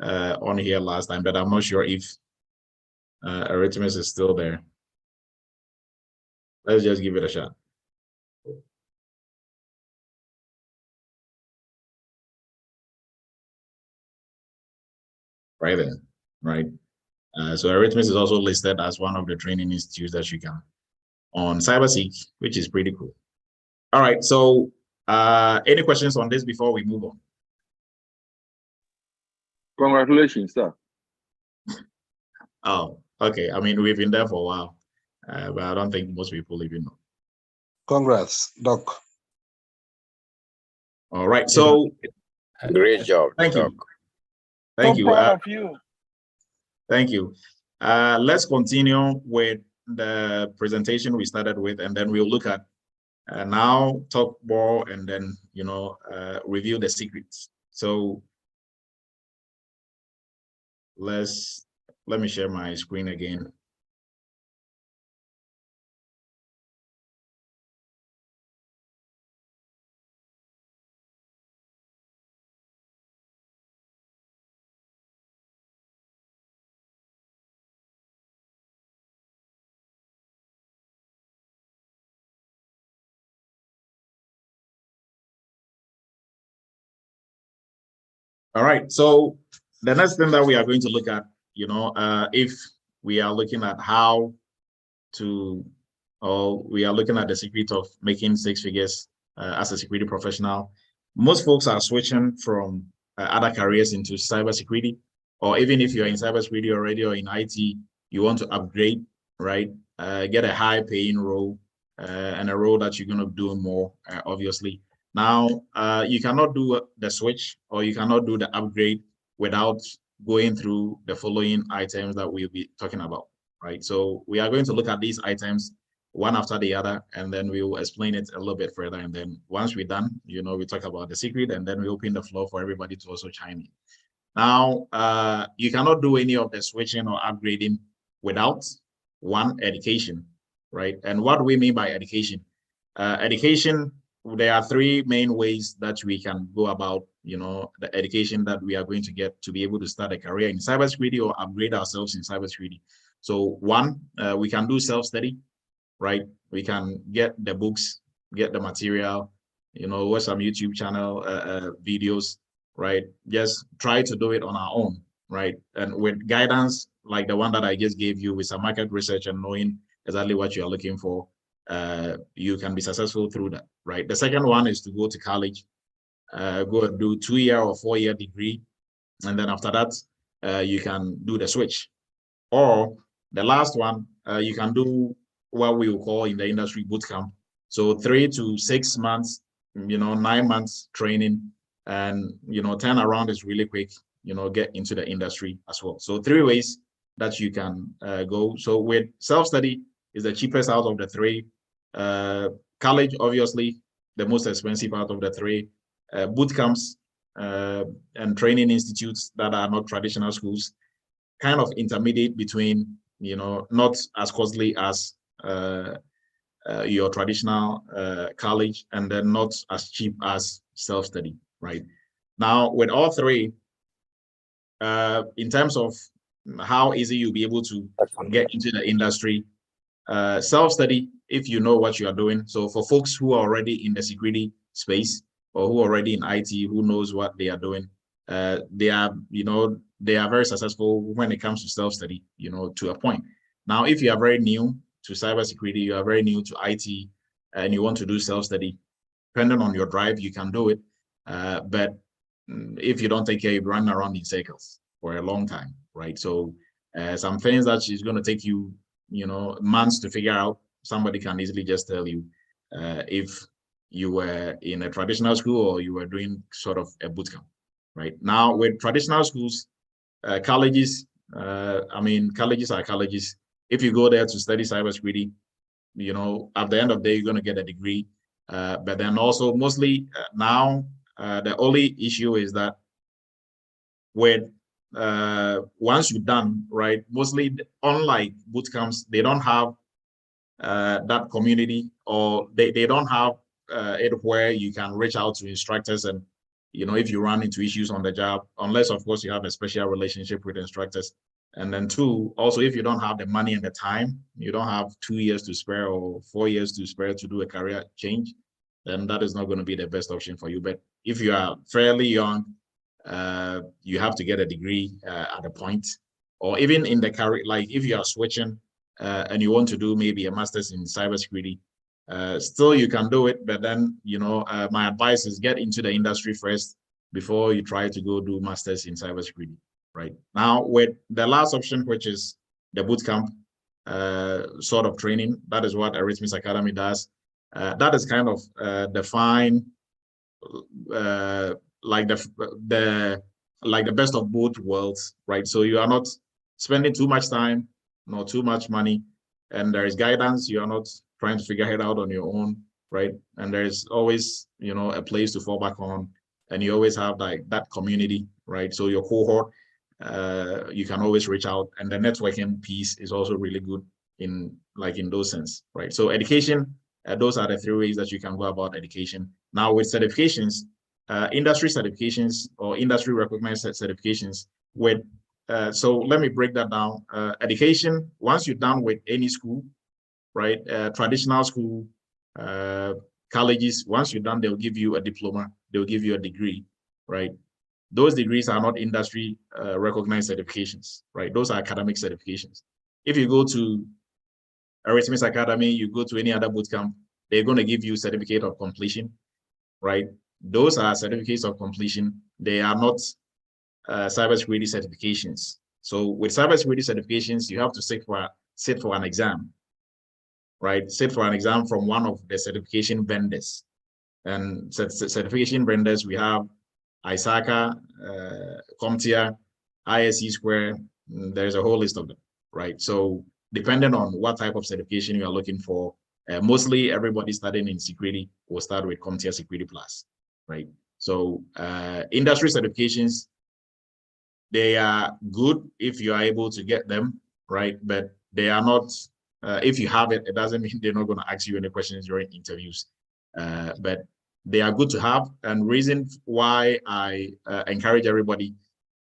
S1: on here last time, but I'm not sure if Eretmis is still there. Let's just give it a shot. Right then, right? So Eretmis is also listed as one of the training institutes that you can on CyberSec, which is pretty cool. All right, so any questions on this before we move on?
S8: Congratulations, sir.
S1: Oh, okay. I mean, we've been there for a while, but I don't think most people even know.
S9: Congrats, Doc.
S1: All right, so
S9: Great job.
S1: Thank you.
S9: Doc.
S1: Thank
S10: So
S1: you.
S10: proud of you.
S1: Thank you. Let's continue with the presentation we started with, and then we'll look at now talk more, and then review the secrets. So let me share my screen again. All right, so the next thing that we are going to look at, if we are looking at how to, or we are looking at the secret of making 6 figures as a security professional, most folks are switching from other careers into cybersecurity, or even if you're in cybersecurity already or in IT, you want to upgrade, right? Get a high paying role and a role that you're going to do more, obviously. Now, you cannot do the switch or you cannot do the upgrade without going through the following items that we'll be talking about, right? So we are going to look at these items one after the other, and then we will explain it a little bit further. And then once we're done, we talk about the secret, and then we open the floor for everybody to also chime in. Now, you cannot do any of the switching or upgrading without one, education, right? And what do we mean by education? Education, there are 3 main ways that we can go about, the education that we are going to get to be able to start a career in cybersecurity or upgrade ourselves in cybersecurity. So one, we can do self-study, right? We can get the books, get the material, watch some YouTube channel videos, right? Just try to do it on our own, right? And with guidance like the one that I just gave you, with some market research and knowing exactly what you are looking for, you can be successful through that, right? The second one is to go to college, go and do 2-year or 4-year degree, and then after that, you can do the switch. Or the last one, you can do what we will call in the industry bootcamp. So 3 to 6 months, 9 months training, and turn around is really quick, get into the industry as well. So 3 ways that you can go. So with self-study is the cheapest out of the 3. College, obviously, the most expensive out of the 3. Boot camps and training institutes that are not traditional schools, kind of intermediate between, not as costly as your traditional college, and then not as cheap as self-study, right? Now, with all 3, in terms of how easy you'll be able to get into the industry, self-study, if you know what you are doing. So for folks who are already in the security space or who are already in IT, who knows what they are doing, they are very successful when it comes to self-study, to a point. Now, if you are very new to cybersecurity, you are very new to IT, and you want to do self-study, depending on your drive, you can do it. But if you don't take care, you run around in circles for a long time, right? So some things that is going to take you, months to figure out, somebody can easily just tell you if you were in a traditional school or you were doing sort of a bootcamp, right? Now, with traditional schools, colleges, colleges are colleges. If you go there to study cybersecurity, at the end of the day, you're going to get a degree. But then also mostly now, the only issue is that with once you're done, right, mostly unlike boot camps, they don't have that community, or they don't have it where you can reach out to instructors and, if you run into issues on the job, unless of course you have a special relationship with instructors. And then 2, also, if you don't have the money and the time, you don't have 2 years to spare or 4 years to spare to do a career change, then that is not going to be the best option for you. But if you are fairly young, you have to get a degree at a point, or even in the career, like if you are switching and you want to do maybe a master's in cybersecurity, still you can do it. But then, my advice is get into the industry first before you try to go do masters in cybersecurity, right? Now, with the last option, which is the bootcamp sort of training, that is what Eretmis Academy does. That is kind of the fine like the best of both worlds, right? So you are not spending too much time, nor too much money, and there is guidance. You are not trying to figure it out on your own, right? And there's always, a place to fall back on, and you always have like that community, right? So your cohort, you can always reach out, and the networking piece is also really good in those sense, right? So education, those are the three ways that you can go about education. Now with certifications, industry certifications or industry recognized certifications with so let me break that down. Education, once you're done with any school, right? Traditional school, colleges, once you're done, they'll give you a diploma, they'll give you a degree, right? Those degrees are not industry recognized certifications, right? Those are academic certifications. If you go to Eretmis Academy, you go to any other bootcamp, they're going to give you certificate of completion, right? Those are certificates of completion. They are not cybersecurity certifications. So with cybersecurity certifications, you have to sit for an exam, right? Sit for an exam from one of the certification vendors. And certification vendors, we have ISACA, CompTIA, ISE Square. There's a whole list of them, right? So depending on what type of certification you are looking for, mostly everybody studying in security will start with CompTIA Security Plus, right? So industry certifications, they are good if you are able to get them, right? But they are not, if you have it, it doesn't mean they're not going to ask you any questions during interviews. But they are good to have. And reason why I encourage everybody,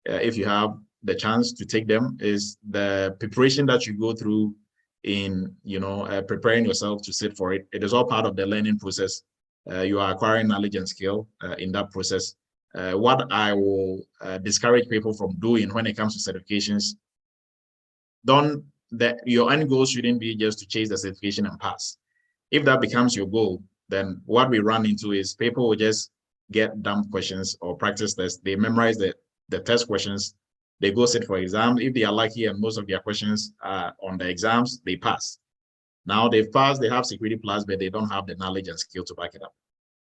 S1: if you have the chance to take them, is the preparation that you go through in, preparing yourself to sit for it. It is all part of the learning process. You are acquiring knowledge and skill in that process. What I will discourage people from doing when it comes to certifications, your end goal shouldn't be just to chase the certification and pass. If that becomes your goal, then what we run into is people will just get dumb questions or practice tests. They memorize the test questions. They go sit for exam. If they are lucky and most of their questions are on the exams, they pass. Now they've passed, they have security plus, but they don't have the knowledge and skill to back it up.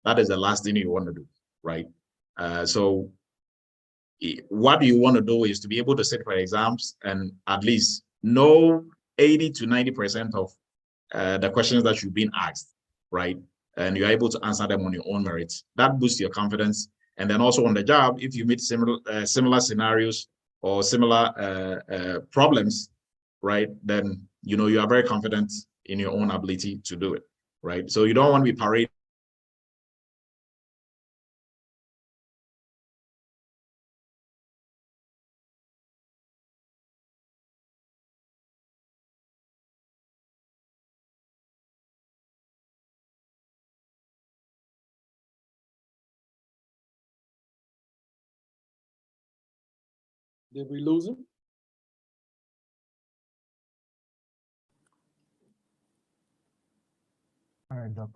S1: That is the last thing you want to do, right? So what you want to do is to be able to sit for exams and at least know 80 to 90% of the questions that you've been asked, right? And you're able to answer them on your own merits. That boosts your confidence. And then also on the job, if you meet similar scenarios or similar problems, right, then you are very confident in your own ability to do it, right? So you don't want to be paraded.
S6: Did we lose him?
S9: All right, Doc.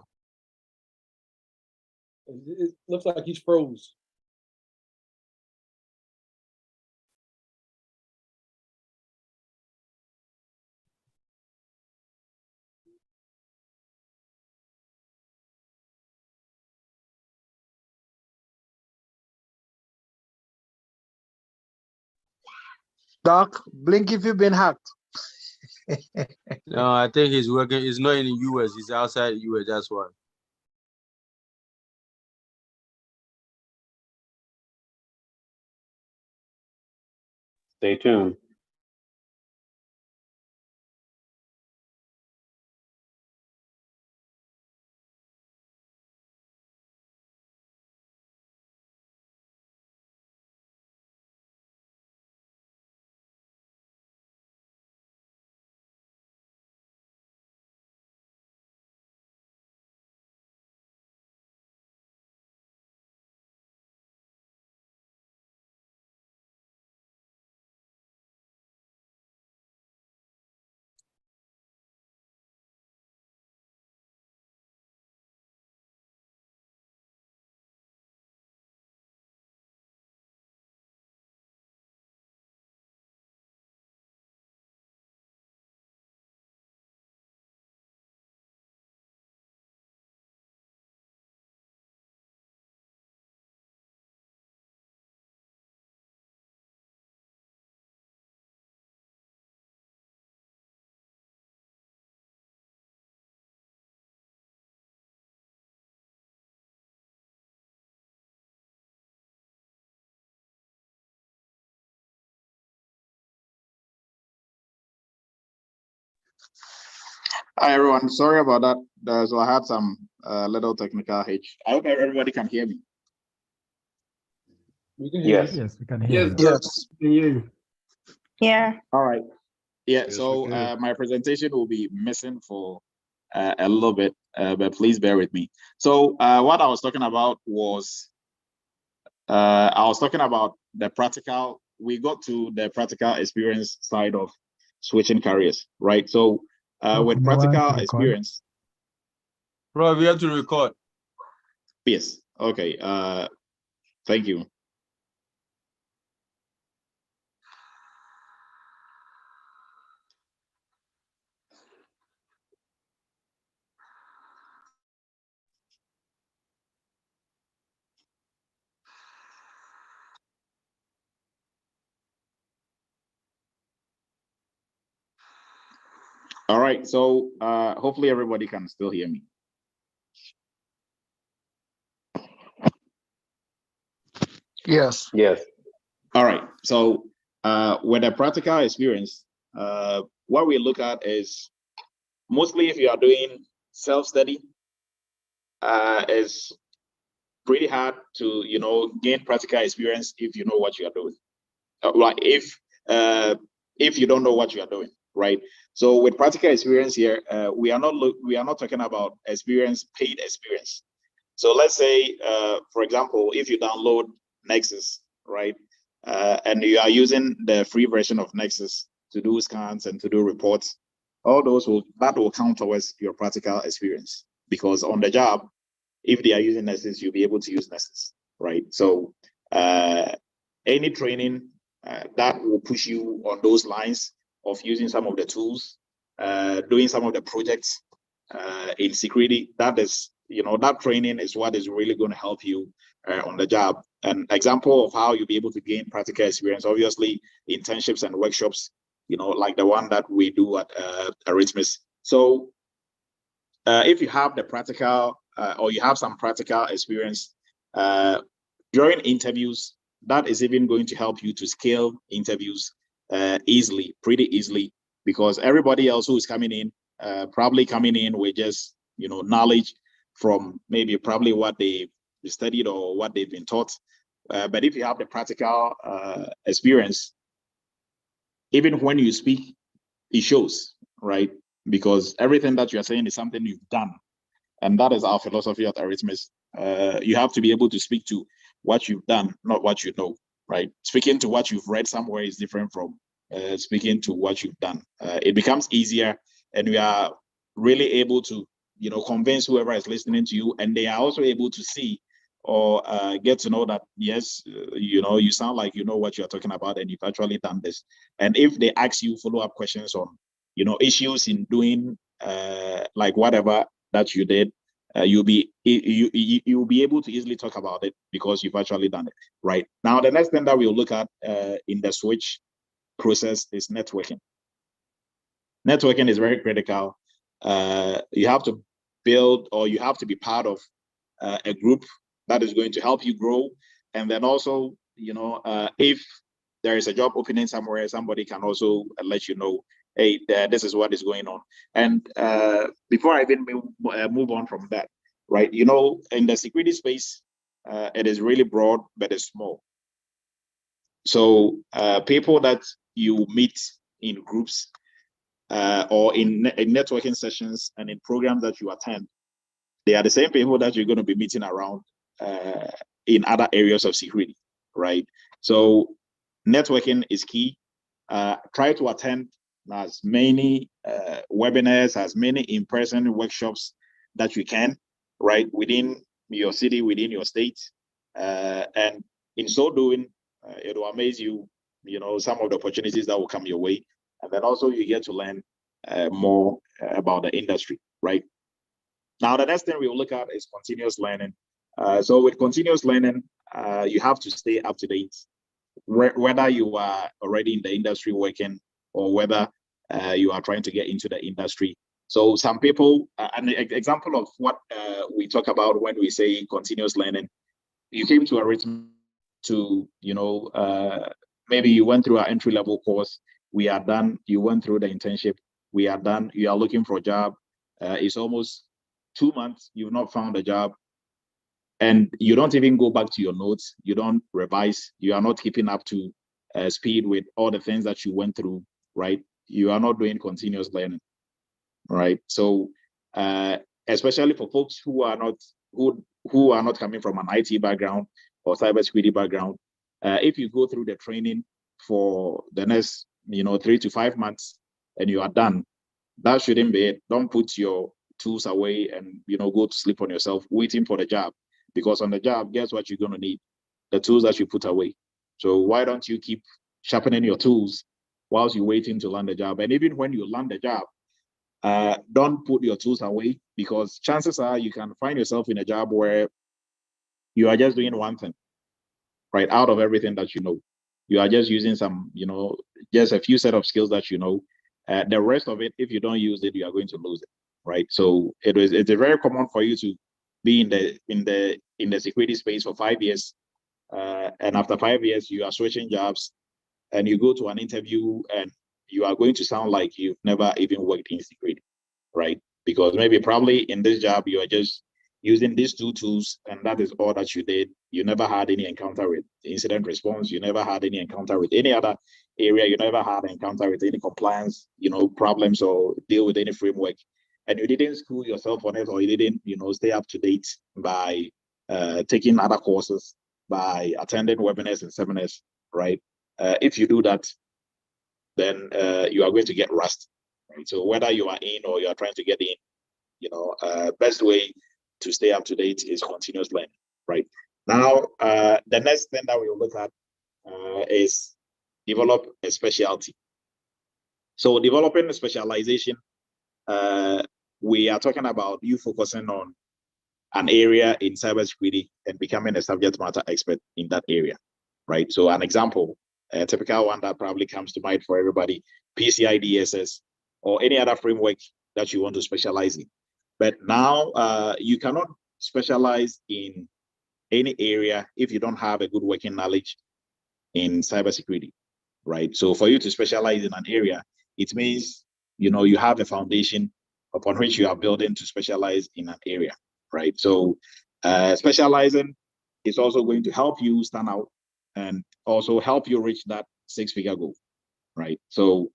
S6: It looks like he's froze.
S2: Doc, blink if you've been hacked.
S10: No, I think he's working. He's not in the US. He's outside the US. That's why.
S11: Stay tuned.
S1: Hi everyone, sorry about that. So I had some little technical hitch. I hope everybody can hear me.
S6: We can hear
S11: Yes.
S6: you.
S9: Yes, we can hear you.
S2: Yes.
S6: We can hear you.
S7: Yeah.
S1: All right. Yeah,
S3: Yes,
S1: so
S3: we do.
S1: my presentation will be missing for a little bit, but please bear with me. So what I was talking about was the practical. We got to the practical experience side of switching carriers, right? So with
S9: You want
S1: practical
S9: to record?
S1: experience,
S10: Bro, we have to record.
S1: yes. Okay. Thank you. All right. So hopefully everybody can still hear me.
S2: Yes.
S11: Yes.
S1: All right. So with a practical experience, what we look at is mostly if you are doing self-study, it's pretty hard to gain practical experience if you know what you are doing. Like if you don't know what you are doing, right? So with practical experience here, we are not talking about experience, paid experience. So let's say, for example, if you download Nexus, right, and you are using the free version of Nexus to do scans and to do reports, all those will count towards your practical experience, because on the job, if they are using Nexus, you'll be able to use Nexus, right? So any training that will push you on those lines of using some of the tools, doing some of the projects in security, that training is what is really going to help you on the job. An example of how you'll be able to gain practical experience, obviously internships and workshops, like the one that we do at Eretmis. So if you have the practical or you have some practical experience during interviews, that is even going to help you to scale interviews pretty easily, because everybody else who is coming in, probably coming in with just knowledge from maybe probably what they studied or what they've been taught. But if you have the practical experience, even when you speak, it shows, right? Because everything that you're saying is something you've done. And that is our philosophy at Eretmis. You have to be able to speak to what you've done, not what you know, right? Speaking to what you've read somewhere is different from speaking to what you've done. It becomes easier, and we are really able to, convince whoever is listening to you, and they are also able to see or get to know that, yes, you sound like you know what you're talking about, and you've actually done this. And if they ask you follow-up questions on, issues in doing like whatever that you did, you'll be able to easily talk about it because you've actually done it. Right now, the next thing that we'll look at in the switch process is networking. Networking is very critical. You have to build, or you have to be part of a group that is going to help you grow. And then also, if there is a job opening somewhere, somebody can also let you know, hey, this is what is going on. And before I even move on from that, right, in the security space, it is really broad, but it's small. So people that you meet in groups or in networking sessions and in programs that you attend, they are the same people that you're going to be meeting around in other areas of security, right? So networking is key. Try to attend as many webinars, as many in-person workshops that you can, right, within your city, within your state. And in so doing, it will amaze you, some of the opportunities that will come your way. And then also you get to learn more about the industry, right? Now, the next thing we will look at is continuous learning. So with continuous learning, you have to stay up to date, whether you are already in the industry working or whether you are trying to get into the industry. So some people, an example of what we talk about when we say continuous learning, you came to Eretmis to, maybe you went through our entry-level course, we are done, you went through the internship, we are done. You are looking for a job. It's almost 2 months. You've not found a job. And you don't even go back to your notes. You don't revise. You are not keeping up to speed with all the things that you went through, right? You are not doing continuous learning, right? So, especially for folks who are not coming from an IT background or cybersecurity background, if you go through the training for the next, 3 to 5 months and you are done, that shouldn't be it. Don't put your tools away and go to sleep on yourself waiting for the job. Because on the job, guess what you're going to need? The tools that you put away. So why don't you keep sharpening your tools whilst you're waiting to land the job? And even when you land the job, don't put your tools away, because chances are you can find yourself in a job where you are just doing one thing, right? Out of everything that you know. You are just using some, just a few set of skills that you know. The rest of it, if you don't use it, you are going to lose it, right? So it's very common for you to be in the security space for 5 years, and after 5 years you are switching jobs, and you go to an interview and you are going to sound like you've never even worked in security, right? Because probably in this job you are just using these two tools, and that is all that you did. You never had any encounter with incident response. You never had any encounter with any other area. You never had an encounter with any compliance, problems, or deal with any framework. And you didn't school yourself on it, or you didn't, stay up to date by taking other courses, by attending webinars and seminars, right? If you do that, then you are going to get rust. Right? So whether you are in or you are trying to get in, best way to stay up to date is continuous learning, right? Now, the next thing that we will look at is develop a specialty. So developing a specialization, we are talking about you focusing on an area in cybersecurity and becoming a subject matter expert in that area, right? So an example, a typical one that probably comes to mind for everybody, PCI DSS, or any other framework that you want to specialize in. But now you cannot specialize in any area if you don't have a good working knowledge in cybersecurity, right? So for you to specialize in an area, it means, you have a foundation upon which you are building to specialize in an area, right? So specializing is also going to help you stand out and also help you reach that 6-figure goal, right? So,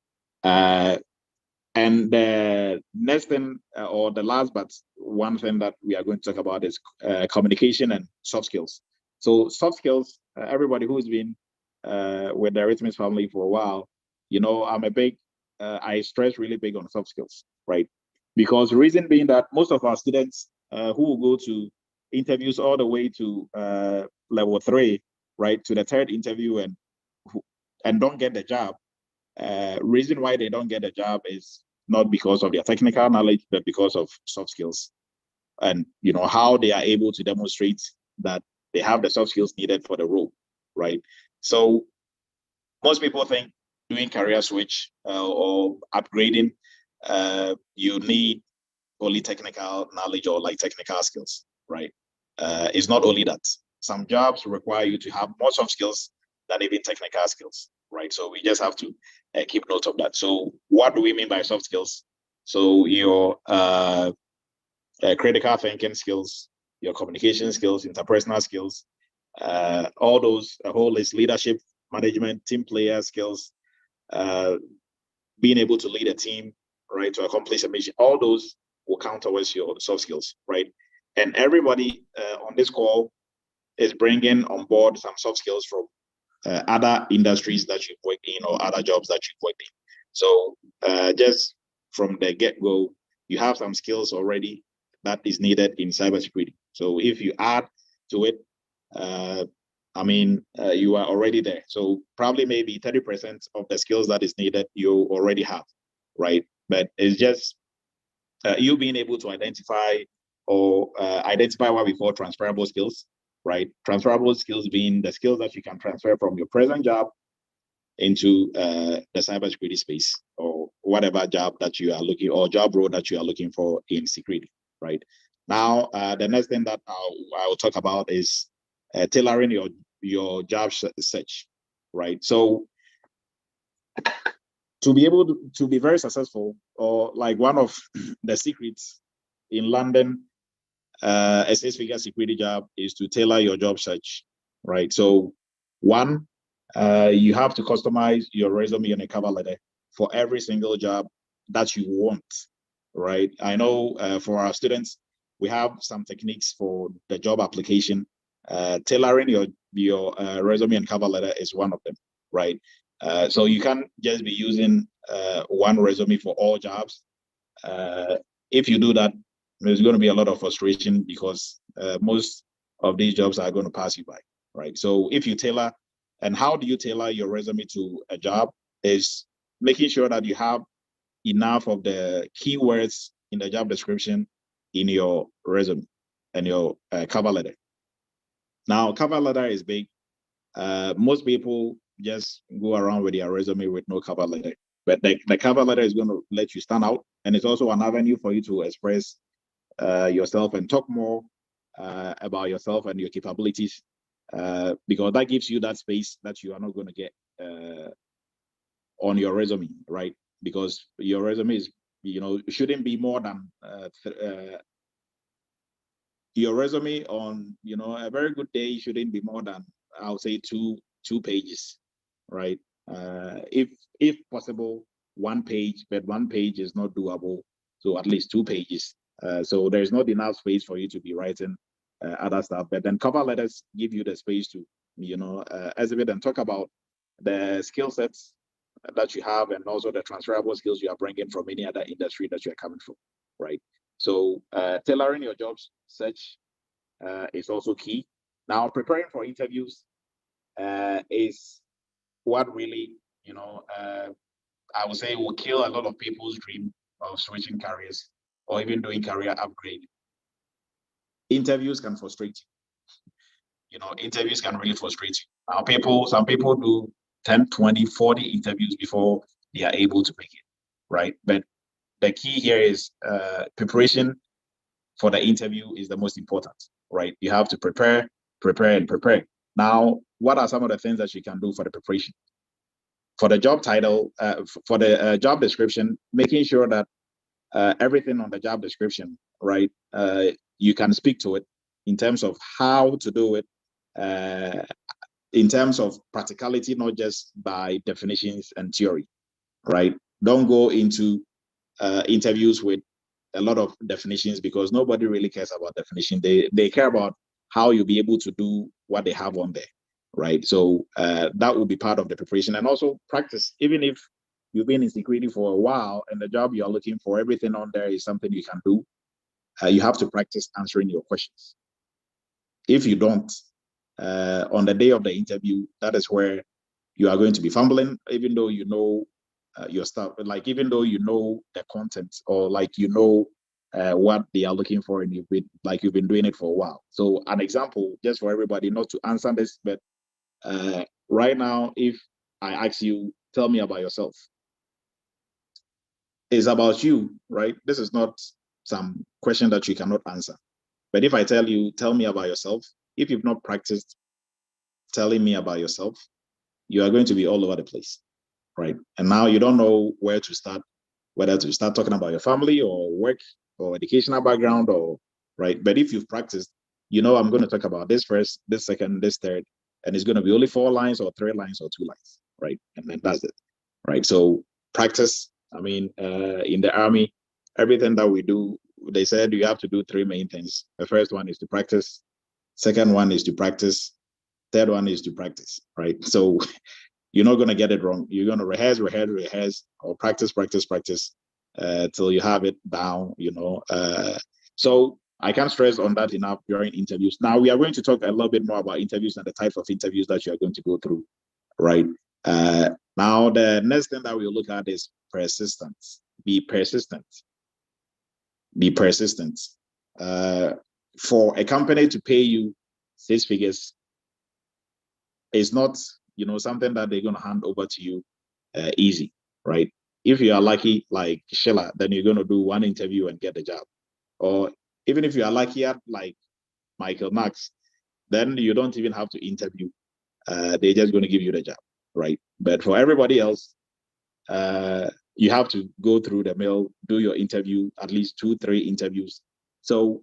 S1: and the next thing, or the last but one thing that we are going to talk about is communication and soft skills. So soft skills, everybody who's been with the Eretmis family for a while, I'm a big, I stress really big on soft skills, right? Because the reason being that most of our students who will go to interviews all the way to level 3, right, to the 3rd interview and don't get the job, reason why they don't get a job is not because of their technical knowledge, but because of soft skills, and how they are able to demonstrate that they have the soft skills needed for the role, right? So most people think doing career switch or upgrading, you need only technical knowledge or like technical skills, right? It's not only that. Some jobs require you to have more soft skills than even technical skills, right? So we just have to keep note of that. So what do we mean by soft skills? So your critical thinking skills, your communication skills, interpersonal skills, all those, a whole list, leadership, management, team player skills, being able to lead a team, right, to accomplish a mission, all those will count towards your soft skills, right? And everybody on this call is bringing on board some soft skills from other industries that you've worked in or other jobs that you've worked in. So just from the get-go, you have some skills already that is needed in cybersecurity. So if you add to it, you are already there. So probably maybe 30% of the skills that is needed, you already have, right? But it's just you being able to identify what we call transferable skills, right? Transferable skills being the skills that you can transfer from your present job into the cybersecurity space or whatever job that you are looking, or job role that you are looking for in security, right? Now, the next thing that I will talk about is tailoring your job search, right? So to be able to be very successful, or like one of the secrets in London, a six-figure security job is to tailor your job search, right? So one, you have to customize your resume and a cover letter for every single job that you want, right? I know for our students, we have some techniques for the job application. Tailoring your resume and cover letter is one of them, right? So you can't just be using one resume for all jobs. If you do that, there's going to be a lot of frustration because most of these jobs are going to pass you by, right? So if you tailor, and how do you tailor your resume to a job is making sure that you have enough of the keywords in the job description in your resume and your cover letter. Now, cover letter is big. Most people just go around with their resume with no cover letter, but the cover letter is going to let you stand out, and it's also an avenue for you to express yourself and talk more about yourself and your capabilities, because that gives you that space that you are not going to get on your resume, right? Because your resume is, shouldn't be more than your resume on, a very good day shouldn't be more than, I'll say two pages, right? If possible, 1 page, but 1 page is not doable. So at least 2 pages. So there's not enough space for you to be writing other stuff. But then cover letters give you the space to, exhibit and talk about the skill sets that you have, and also the transferable skills you are bringing from any other industry that you're coming from, right? So tailoring your job search is also key. Now, preparing for interviews is what really, I would say will kill a lot of people's dream of switching careers or even doing career upgrade. Interviews can frustrate you. Interviews can really frustrate you. Now, some people do 10, 20, 40 interviews before they are able to make it, right? But the key here is preparation for the interview is the most important, right? You have to prepare. Now, what are some of the things that you can do for the preparation? For the job title, for the job description, making sure that everything on the job description, right, you can speak to it in terms of how to do it, in terms of practicality, not just by definitions and theory, right? Don't go into interviews with a lot of definitions, because nobody really cares about definition. They care about how you'll be able to do what they have on there, right? So that will be part of the preparation, and also practice. Even if you've been in security for a while and the job you're looking for, everything on there is something you can do, you have to practice answering your questions. If you don't, on the day of the interview, that is where you are going to be fumbling, even though you know your stuff, like even though you know the content, or like what they are looking for, and you've been doing it for a while. So an example, just for everybody, not to answer this, but right now, if I ask you, tell me about yourself, it's about you, right? This is not some question that you cannot answer. But if I tell you, tell me about yourself, if you've not practiced telling me about yourself, you are going to be all over the place, right? And now you don't know where to start, whether to start talking about your family or work or educational background, or right. But if you've practiced, I'm going to talk about this first, this second, this third, and it's going to be only 4 lines or 3 lines or 2 lines, right? And then that's it, right? So practice. I mean, in the Army, everything that we do, they said you have to do 3 main things. The first one is to practice. Second one is to practice. Third one is to practice, right? So you're not going to get it wrong. You're going to rehearse, or practice till you have it down, So I can't stress on that enough during interviews. Now, we are going to talk a little bit more about interviews and the types of interviews that you are going to go through, right? Now, the next thing that we'll look at is persistence. Be persistent. Be persistent. For a company to pay you 6 figures, is not, something that they're going to hand over to you easy, right? If you are lucky, like Sheila, then you're going to do 1 interview and get the job. Or even if you are lucky at like Michael Max, then you don't even have to interview. They're just going to give you the job, right? But for everybody else, you have to go through the mill, do your interview, at least 2-3 interviews. So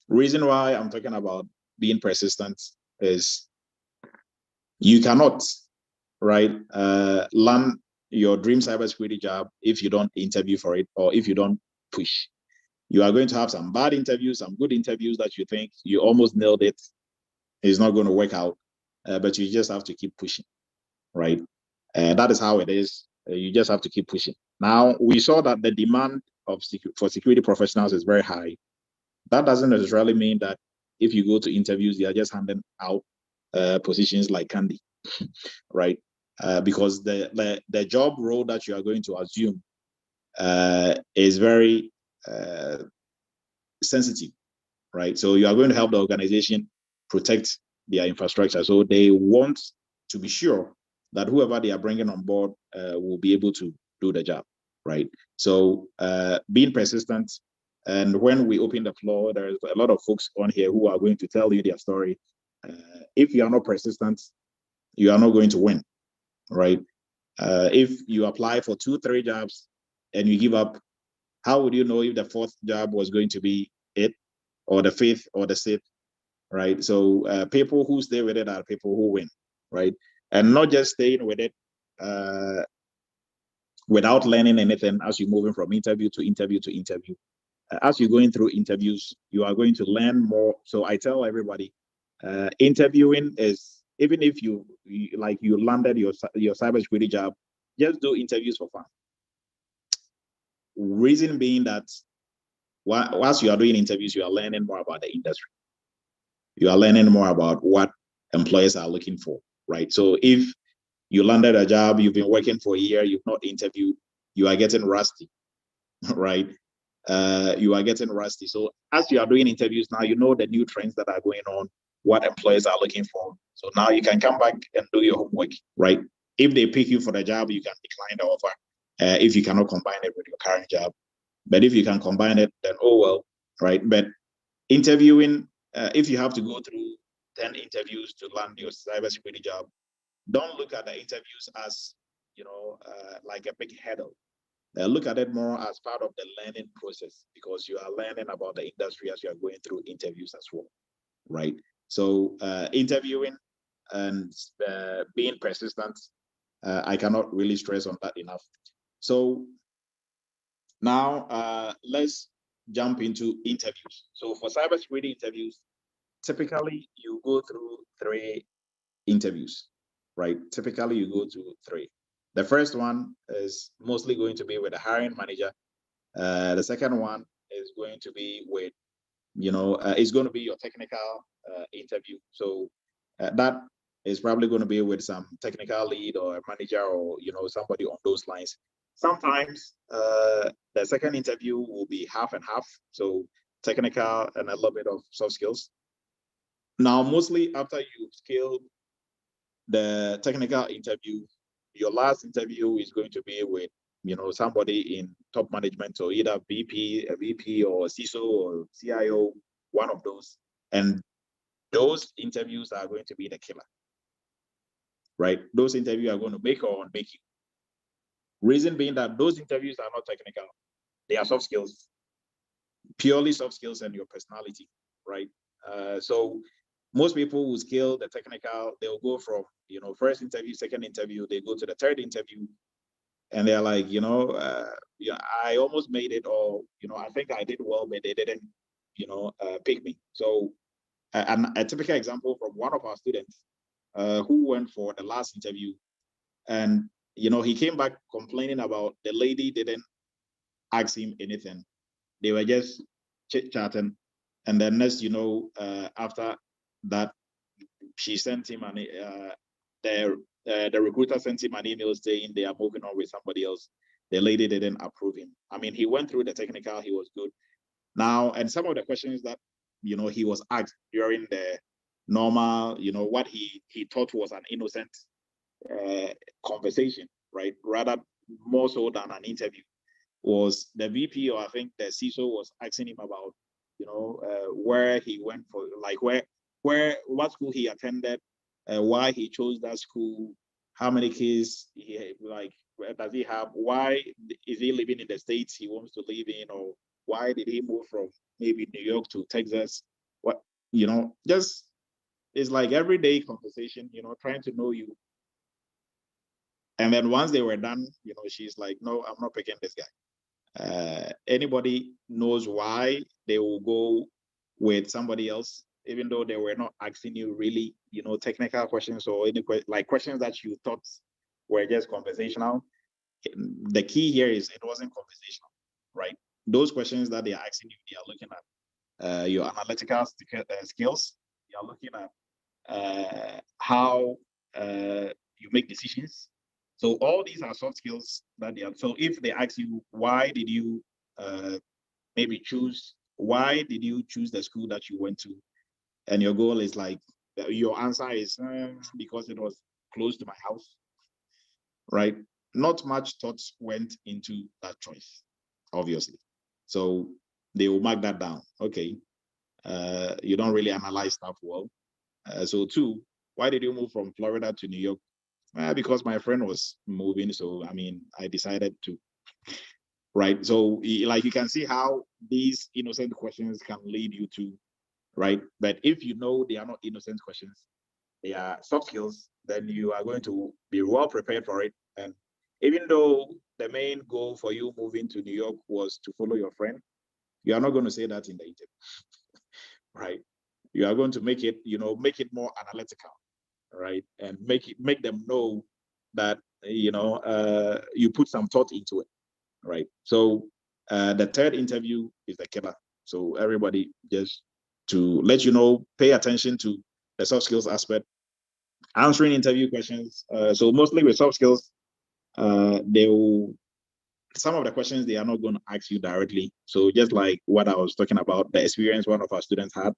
S1: reason why I'm talking about being persistent is you cannot, right, land your dream cybersecurity job if you don't interview for it or if you don't push. You are going to have some bad interviews, some good interviews that you think you almost nailed it. It's not going to work out, but you just have to keep pushing, right? That is how it is. You just have to keep pushing. Now, we saw that the demand for security professionals is very high. That doesn't necessarily mean that if you go to interviews, you are just handing out positions like candy, right? Because the job role that you are going to assume is very sensitive, right? So you are going to help the organization protect their infrastructure. So they want to be sure that whoever they are bringing on board will be able to do the job, right? So being persistent, and when we open the floor, there's a lot of folks on here who are going to tell you their story. If you are not persistent, you are not going to win, right? If you apply for 2-3 jobs and you give up, how would you know if the 4th job was going to be it, or the 5th, or the 6th, right? So people who stay with it are people who win, right? And not just staying with it without learning anything as you're moving from interview to interview to interview. As you're going through interviews, you are going to learn more. So I tell everybody, interviewing is, even if you landed your cybersecurity job, just do interviews for fun. Reason being that whilst you are doing interviews, you are learning more about the industry. You are learning more about what employers are looking for, right? So if you landed a job, you've been working for a year, you've not interviewed, you are getting rusty, right? You are getting rusty. So as you are doing interviews now, you know the new trends that are going on, what employers are looking for. So now you can come back and do your homework, right? If they pick you for the job, you can decline the offer if you cannot combine it with your current job. But if you can combine it, then oh well, right? But interviewing, if you have to go through 10 interviews to land your cybersecurity job, don't look at the interviews as, like a big hurdle. Look at it more as part of the learning process, because you are learning about the industry as you are going through interviews as well, right? So interviewing and being persistent, I cannot really stress on that enough. So now let's jump into interviews. So for cybersecurity interviews, typically you go through 3 interviews, right? Typically you go to 3. The first one is mostly going to be with the hiring manager. The second one is going to be with, it's going to be your technical interview. So that is probably going to be with some technical lead or a manager, or somebody on those lines. Sometimes the second interview will be half and half, so technical and a little bit of soft skills. Now, mostly after you've scaled the technical interview, your last interview is going to be with somebody in top management, so either a VP or a CISO or CIO, one of those. And those interviews are going to be the killer, right? Those interviews are going to make or unmake you. Reason being that those interviews are not technical. They are soft skills, purely soft skills, and your personality, right? So most people who scale the technical, they'll go from, first interview, second interview, they go to the third interview, and they're like, I almost made it, or, I think I did well, but they didn't, pick me. So a typical example from one of our students who went for the last interview, and, he came back complaining about the lady didn't ask him anything. They were just chit-chatting. And then next, after that, she sent him the recruiter sent him an email saying they are moving on with somebody else. The lady didn't approve him. I mean, he went through the technical, he was good. Now, and some of the questions that, he was asked during the normal, what he thought was an innocent conversation, right? Rather more so than an interview, was the VP, or I think the CISO, was asking him about, where he went for, like what school he attended, why he chose that school, how many kids does he have? Why is he living in the states he wants to live in, or why did he move from maybe New York to Texas? What, just it's like everyday conversation, trying to know you. And then once they were done, she's like, no, I'm not picking this guy. Anybody knows why they will go with somebody else, even though they were not asking you really, technical questions or any questions that you thought were just conversational. The key here is it wasn't conversational, right? Those questions that they are asking you, they are looking at your analytical skills. They are looking at how you make decisions. So all these are soft skills that they are. So if they ask you, why did you why did you choose the school that you went to? And your goal is like, your answer is because it was close to my house, right? Not much thought went into that choice, obviously. So they will mark that down. Okay, you don't really analyze stuff well. So 2, why did you move from Florida to New York? Because my friend was moving, so I decided to. Right. So you can see how these innocent questions can lead you to, right? But if you know they are not innocent questions, they are soft skills, then you are going to be well prepared for it. And even though the main goal for you moving to New York was to follow your friend, you are not going to say that in the interview, right? You are going to make it, make it more analytical, right? And make them know that, you put some thought into it, right? So the third interview is the killer. So everybody, just to let you know, pay attention to the soft skills aspect, answering interview questions. So mostly with soft skills, some of the questions they are not going to ask you directly. So just like what I was talking about, the experience one of our students had,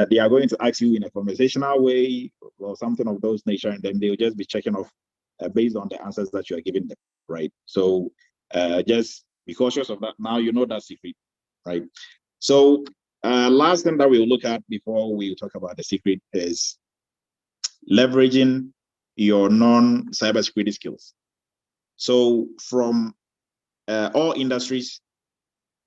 S1: they are going to ask you in a conversational way or something of those nature, and then they'll just be checking off based on the answers that you are giving them, right? So just be cautious of that. Now you know that secret, right? So last thing that we'll look at before we talk about the secret is leveraging your non-cybersecurity skills. So from all industries,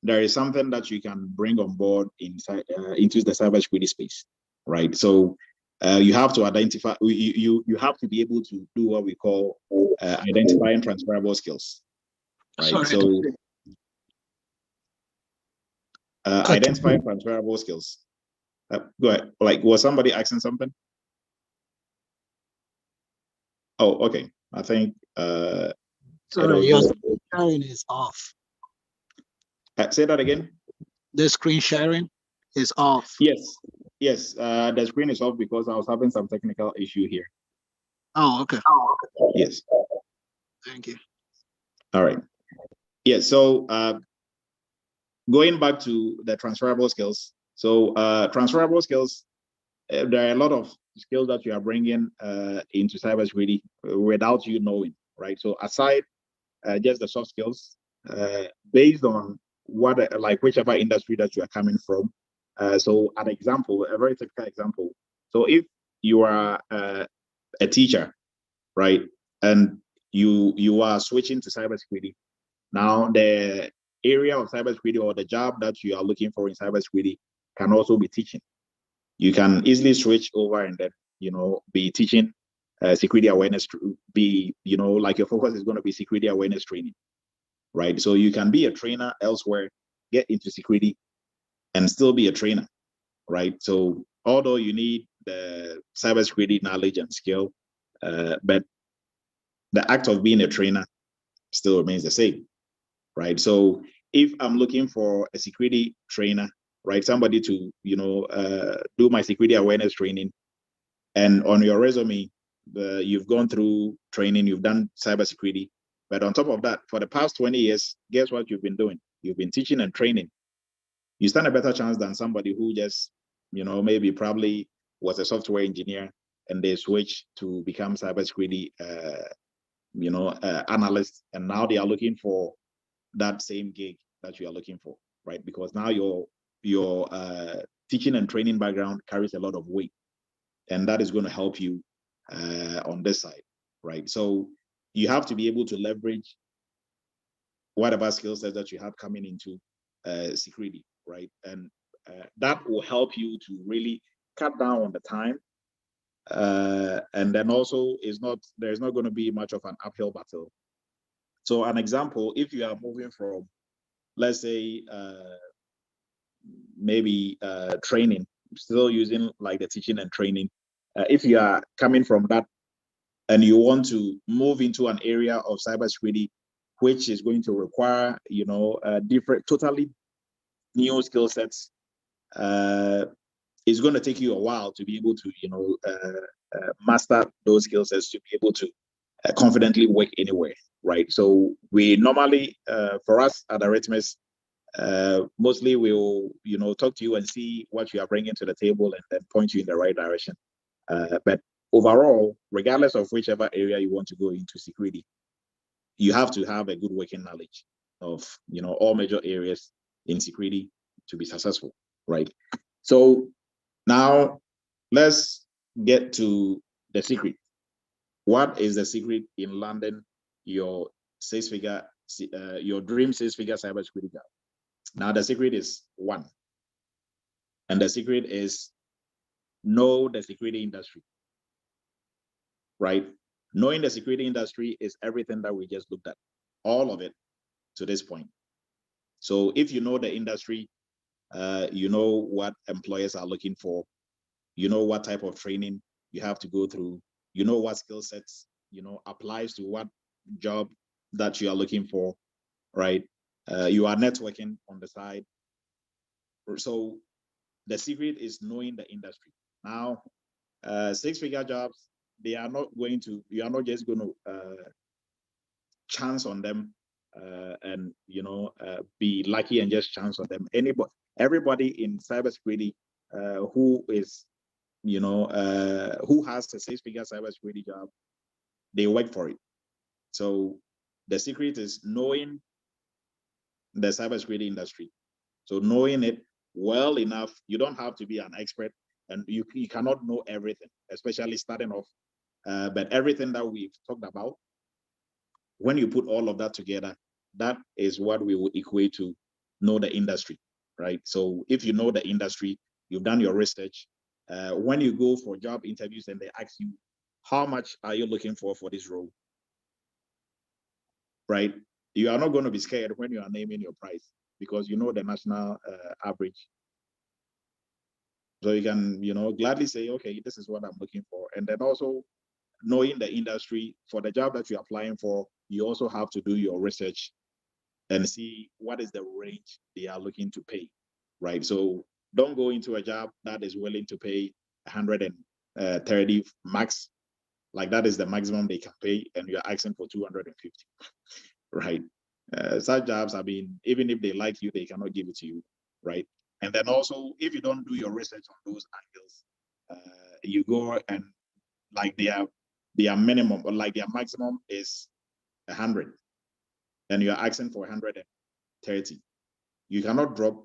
S1: there is something that you can bring on board into the cybersecurity space, right? So you have to identify, you have to be able to do what we call identifying transferable skills, right?
S2: Sorry.
S1: So identifying transferable skills. Go ahead. Like, was somebody asking something? Oh, okay. I think
S2: Sorry, your sharing is off.
S1: say that again.
S2: The screen sharing is off.
S1: Yes, the screen is off because I was having some technical issue here.
S2: Oh, okay.
S1: Yes.
S2: Thank you.
S1: All right. Yeah, so going back to the transferable skills. So transferable skills, there are a lot of skills that you are bringing into cybersecurity without you knowing, right? So aside just the soft skills, based on whichever industry that you are coming from. So an example, a very typical example. So if you are a teacher, right, and you are switching to cybersecurity, now the area of cybersecurity or the job that you are looking for in cybersecurity can also be teaching. You can easily switch over and then be teaching security awareness, be like your focus is going to be security awareness training, right? So you can be a trainer elsewhere, get into security, and still be a trainer, right? So although you need the cybersecurity knowledge and skill, but the act of being a trainer still remains the same, right? So if I'm looking for a security trainer, right, somebody to do my security awareness training, and on your resume, you've gone through training, you've done cybersecurity, but on top of that, for the past 20 years, guess what you've been doing? You've been teaching and training. You stand a better chance than somebody who just, maybe probably was a software engineer and they switched to become cybersecurity, analyst, and now they are looking for that same gig that you are looking for, right? Because now your teaching and training background carries a lot of weight, and that is going to help you on this side, right? So you have to be able to leverage whatever skill set that you have coming into security, right? And that will help you to really cut down on the time. And then also there's not going to be much of an uphill battle. So an example, if you are moving from, let's say, maybe training, still using like the teaching and training, if you are coming from that and you want to move into an area of cybersecurity, which is going to require, different, totally new skill sets, it's going to take you a while to be able to, master those skill sets to be able to confidently work anywhere, right? So we normally, for us at Eretmis, mostly we'll, talk to you and see what you are bringing to the table and then point you in the right direction. But overall, regardless of whichever area you want to go into security, you have to have a good working knowledge of, all major areas in security to be successful, right? So now let's get to the secret. What is the secret in landing your your dream six-figure cybersecurity job? Now the secret is one, and the secret is know the security industry, right? Knowing the security industry is everything that we just looked at, all of it to this point. So if you know the industry, you know what employers are looking for, you know what type of training you have to go through, you know what skill sets, applies to what job that you are looking for, right? You are networking on the side. So the secret is knowing the industry. Now, six-figure jobs, you are not just going to chance on them and be lucky and just chance on them. Everybody in cybersecurity who is who has a six-figure cybersecurity job, they work for it. So the secret is knowing the cybersecurity industry. So knowing it well enough, you don't have to be an expert, and you cannot know everything, especially starting off. But everything that we've talked about, when you put all of that together, that is what we will equate to know the industry, right? So if you know the industry, you've done your research. When you go for job interviews and they ask you, how much are you looking for this role, right? You are not going to be scared when you are naming your price because you know the national average. So you can, gladly say, okay, this is what I'm looking for. And then also knowing the industry for the job that you're applying for, you also have to do your research and see what is the range they are looking to pay, right? So don't go into a job that is willing to pay 130 max, like that is the maximum they can pay, and you're asking for 250, right? Such jobs, I mean, even if they like you, they cannot give it to you, right? And then also, if you don't do your research on those angles, you go and like their minimum or like their maximum is 100, and you're asking for 130. You cannot drop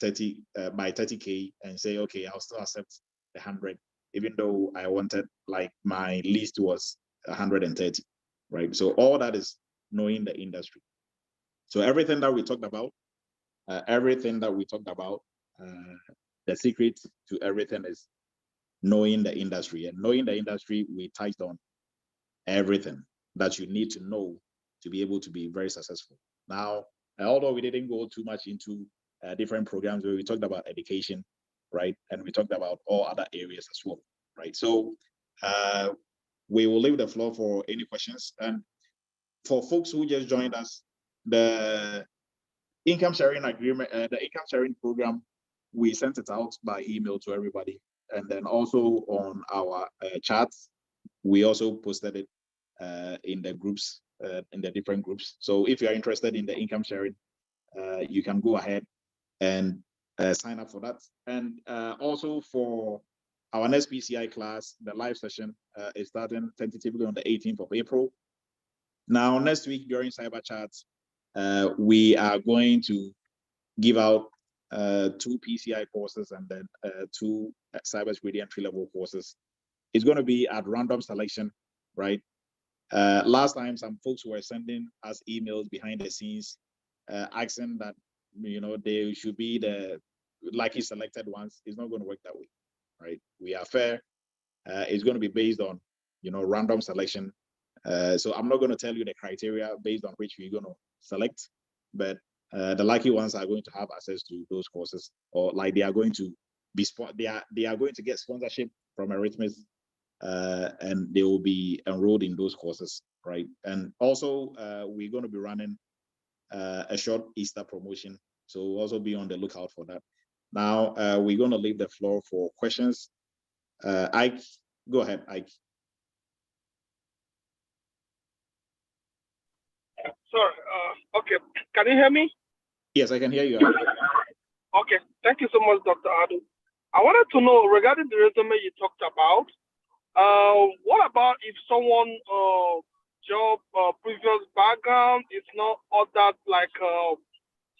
S1: 30 by 30K and say, okay, I'll still accept the 100, even though I wanted like my least was 130, right? So all that is knowing the industry. So everything that we talked about, the secret to everything is knowing the industry. And knowing the industry, we touched on everything that you need to know to be able to be very successful. Now, although we didn't go too much into different programs where we talked about education, right? And we talked about all other areas as well, right? So we will leave the floor for any questions. And for folks who just joined us, the income sharing agreement, the income sharing program, we sent it out by email to everybody. And then also on our chats, we also posted it in the groups, in the different groups. So if you're interested in the income sharing, you can go ahead and sign up for that. And also for our next PCI class, the live session is starting tentatively on the 18th of April. Now, next week during Cyber Chat, we are going to give out 2 PCI courses and then 2 cybersecurity entry-level courses. It's going to be at random selection, right? Last time, some folks were sending us emails behind the scenes, asking that, they should be the lucky selected ones. It's not going to work that way, right? We are fair. It's going to be based on, random selection. So I'm not going to tell you the criteria based on which we're going to select, but the lucky ones are going to have access to those courses, or like they are going to be they are going to get sponsorship from Eretmis, and they will be enrolled in those courses, right? And also, we're going to be running a short Easter promotion, so we'll also be on the lookout for that. Now, we're going to leave the floor for questions. Ike, go ahead, Ike.
S9: Sorry. Okay. Can you hear me?
S1: Yes, I can hear you.
S9: Okay. Thank you so much, Dr. Adu. I wanted to know regarding the resume you talked about. What about if someone job previous background is not all that like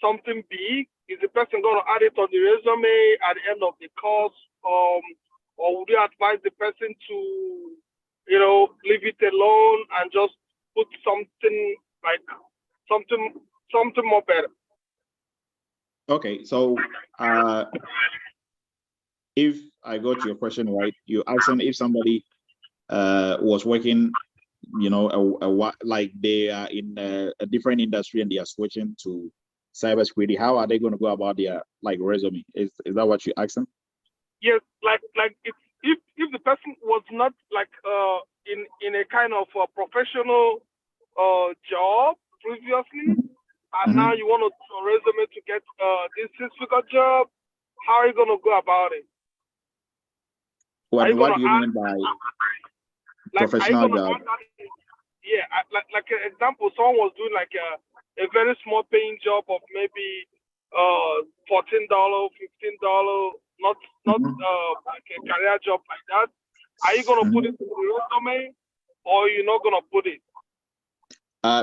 S9: something big? Is the person going to add it on the resume at the end of the course, or would you advise the person to, leave it alone and just put something like something more better?
S1: Okay, so if I got your question right, you asking if somebody was working, like they are in a different industry and they are switching to cybersecurity, how are they going to go about their resume? Is that what you asking?
S9: Yes, like if the person was not in a kind of professional job previously, and now you want a resume to get this six-figure job, how are you going to go about it?
S1: What do you mean by professional job?
S9: Yeah, like an example, someone was doing like a very small paying job of maybe $14, $15, not like a career job like that. Are you gonna put it in the resume, or you're not gonna put it?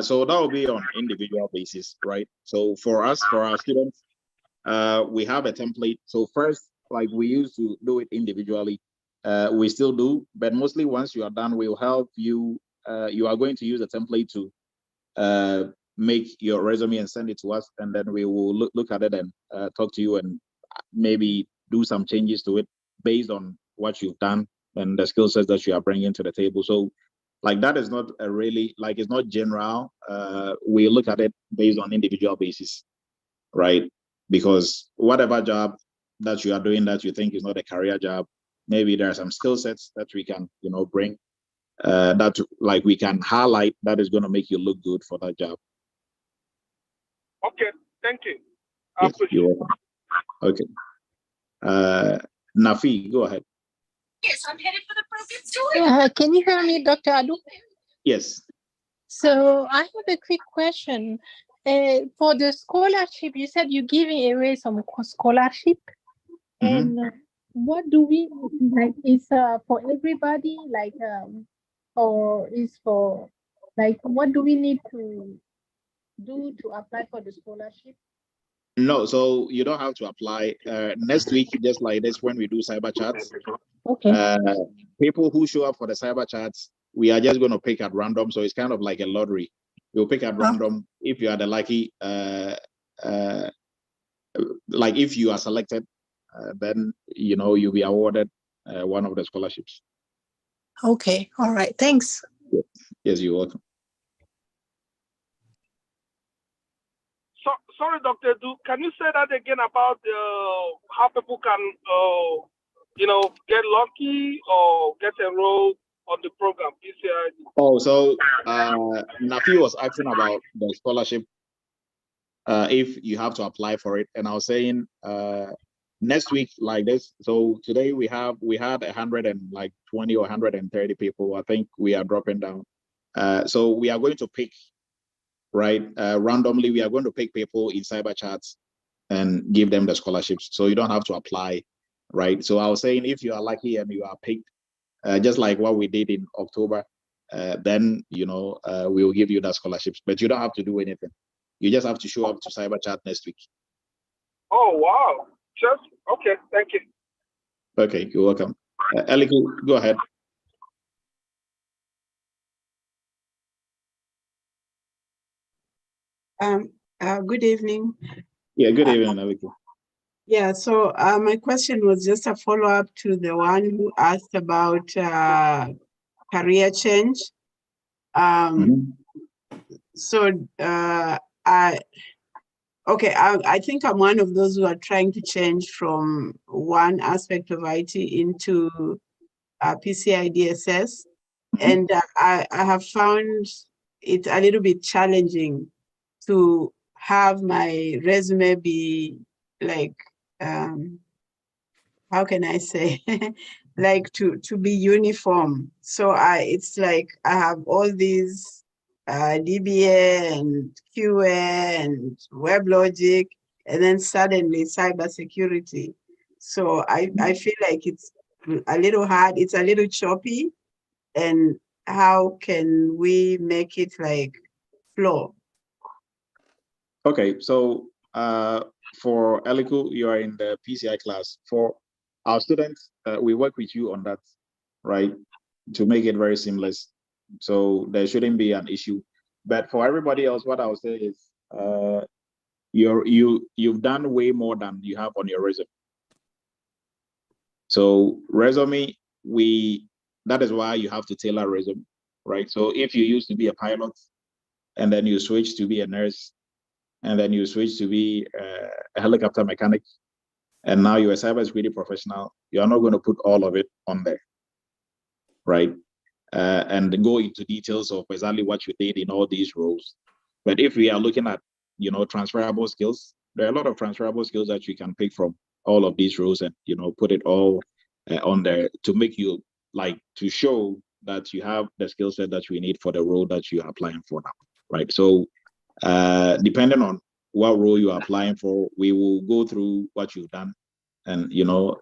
S1: So that will be on individual basis, right? So for us, for our students, we have a template. So first, like we used to do it individually, we still do, but mostly once you are done, we'll help you. You are going to use a template to make your resume and send it to us, and then we will look at it and talk to you and maybe do some changes to it based on what you've done and the skill sets that you are bringing to the table. So like that is not a really, like it's not general. We look at it based on individual basis, right? Because whatever job that you are doing that you think is not a career job, maybe there are some skill sets that we can, bring that like we can highlight that is going to make you look good for that job.
S9: Okay, thank you.
S1: Yes, you're welcome. Okay. Nafi, go ahead.
S12: Yes, I'm headed for the broken story. Can you hear me, Dr. Adu?
S1: Yes.
S12: So I have a quick question. For the scholarship, you said you're giving away some scholarship. And what do we like? Is for everybody, like, or is for like, what do we need to do to apply for the scholarship?
S1: No, so you don't have to apply. Next week, just like this, when we do cyber chats,
S12: okay.
S1: People who show up for the cyber chats, we are just going to pick at random. So it's kind of like a lottery. You'll pick at random. If you are the lucky, like if you are selected, then you'll be awarded one of the scholarships.
S12: Okay. All right. Thanks.
S1: Yes, you're welcome.
S9: Sorry, Dr. Du, can you say that again about how people can, get lucky or get enrolled on the program, PCI?
S1: Oh, so Nafi was asking about the scholarship, if you have to apply for it. And I was saying next week like this. So today we had 120 or 130 people. I think we are dropping down. So we are going to pick, right? Randomly, we are going to pick people in cyber chats and give them the scholarships. So you don't have to apply, right? So I was saying, if you are lucky and you are picked, just like what we did in October, then, we will give you that scholarships, but you don't have to do anything. You just have to show up to cyber chat next week.
S9: Oh, wow. Just, okay. Thank you.
S1: Okay, you're welcome. Eliku, go ahead.
S13: Good evening.
S1: Yeah, good evening, Aliko.
S13: Yeah, so my question was just a follow-up to the one who asked about career change. So I think I'm one of those who are trying to change from one aspect of IT into PCI DSS. And I have found it a little bit challenging to have my resume be like, how can I say, like to be uniform. So it's like I have all these DBA and QA and WebLogic, and then suddenly cybersecurity. So I feel like it's a little hard, it's a little choppy. And how can we make it like flow?
S1: Okay, so for Eliku, you are in the PCI class. For our students, we work with you on that, right, to make it very seamless. So there shouldn't be an issue. But for everybody else, what I would say is you've done way more than you have on your resume. So resume, that is why you have to tailor resume, right? So if you used to be a pilot and then you switch to be a nurse, and then you switch to be a helicopter mechanic, and now you're a cybersecurity professional, you're not going to put all of it on there, right? And go into details of exactly what you did in all these roles. But if we are looking at, transferable skills, there are a lot of transferable skills that you can pick from all of these roles and, put it all on there to make you to show that you have the skill set that we need for the role that you are applying for now, right? So depending on what role you are applying for, we will go through what you've done and,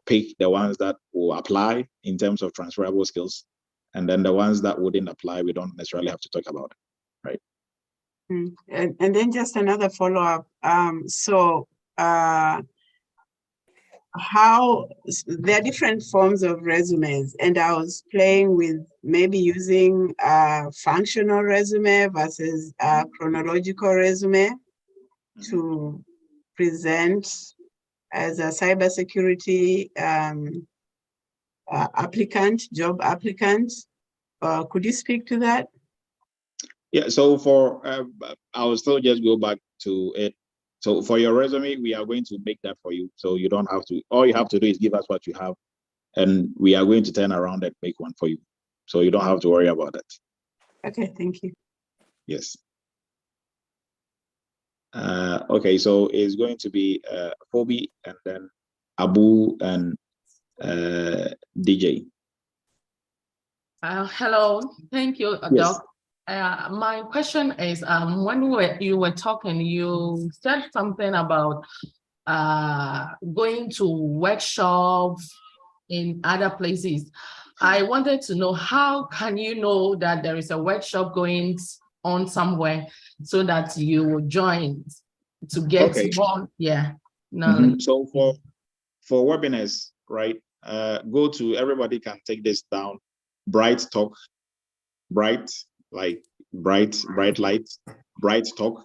S1: pick the ones that will apply in terms of transferable skills. And then the ones that wouldn't apply, we don't necessarily have to talk about it, right?
S13: And then just another follow-up. How there are different forms of resumes, and I was playing with maybe using a functional resume versus a chronological resume to present as a cybersecurity job applicant. Could you speak to that?
S1: Yeah, so I will still just go back to it. So for your resume, we are going to make that for you. So you don't have to, all you have to do is give us what you have, and we are going to turn around and make one for you. So you don't have to worry about that.
S13: Okay, thank you.
S1: Yes. Okay, so it's going to be Phoebe and then Abu and DJ.
S14: Hello, thank you,
S1: Yes.
S14: Doc. My question is, when you were talking, you said something about going to workshops in other places. I wanted to know, how can you know that there is a workshop going on somewhere so that you will join to get more, knowledge?
S1: So for webinars, right, go to, everybody can take this down, Bright Talk, Bright, like bright light, Bright Talk.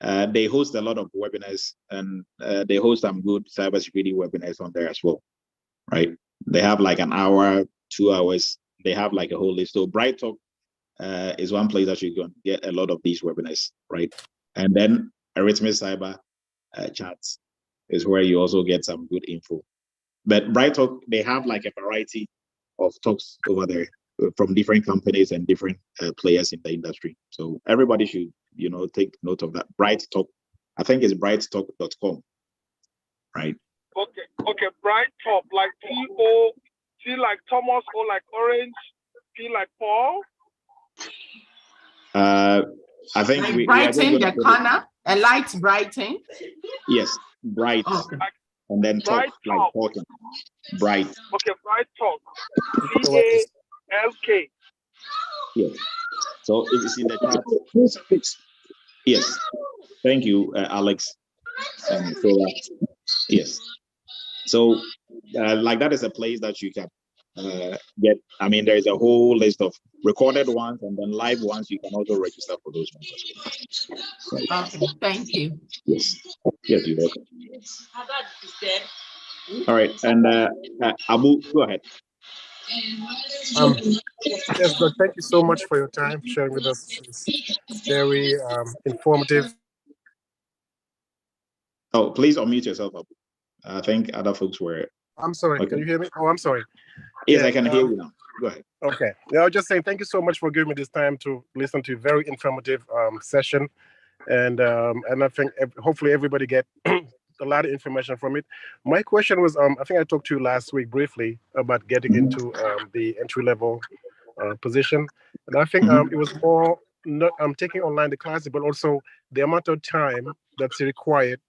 S1: They host a lot of webinars, and they host some good cybersecurity webinars on there as well, right? They have like an hour, 2 hours. They have like a whole list. So Bright Talk is one place that you can get a lot of these webinars, right? And then Eretmis Cyber Chat is where you also get some good info. But Bright Talk, they have like a variety of talks over there from different companies and different players in the industry. So everybody should, take note of that. Bright Talk, I think it's brighttalk.com, right?
S9: Okay, Bright Talk, like T like Thomas, or like Orange, P like Paul.
S1: I think
S14: like
S1: we
S14: brighten
S1: are just going
S14: the corner, a light brighten.
S1: Yes, bright, and then talk, like talking. Bright.
S9: Okay, Bright Talk. CALK.
S1: Yes. So it is in the chat. Yes. Thank you, Alex. Yes. So, like that is a place that you can get. I mean, there is a whole list of recorded ones and then live ones. You can also register for those ones as well. Right.
S14: Okay, thank you.
S1: Yes. Yes, you're welcome. All right, and Abu, go ahead.
S15: Yes, Doc, thank you so much for your time sharing with us. It's very informative.
S1: Oh, please unmute yourself, Abu. I think other folks were.
S15: I'm sorry.
S1: Okay.
S15: Can you hear me? Oh, I'm sorry.
S1: Yes, I can hear you now. Go ahead.
S15: Okay. Yeah, I was just saying thank you so much for giving me this time to listen to a very informative session, and I think hopefully everybody get a lot of information from it. My question was, I think I talked to you last week briefly about getting into the entry level position, and I think it was more not taking online the classes, but also the amount of time that's required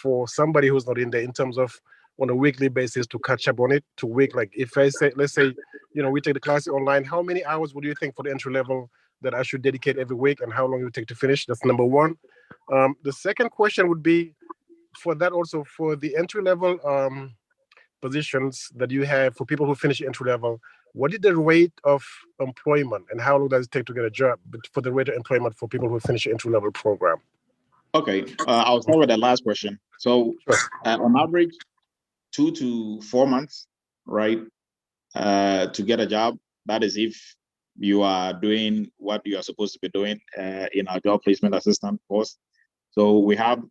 S15: for somebody who's not in there in terms of on a weekly basis to catch up on it. To week, like if I say, let's say, we take the class online, how many hours would you think for the entry level that I should dedicate every week, and how long it would take to finish? That's number one. The second question would be for that also for the entry level positions that you have for people who finish entry level. What is the rate of employment, and how long does it take to get a job? But for the rate of employment for people who finish entry level program.
S1: Okay, I'll start with the last question. So, on average, 2 to 4 months, right, to get a job. That is if you are doing what you are supposed to be doing in our job placement assistant course. So we have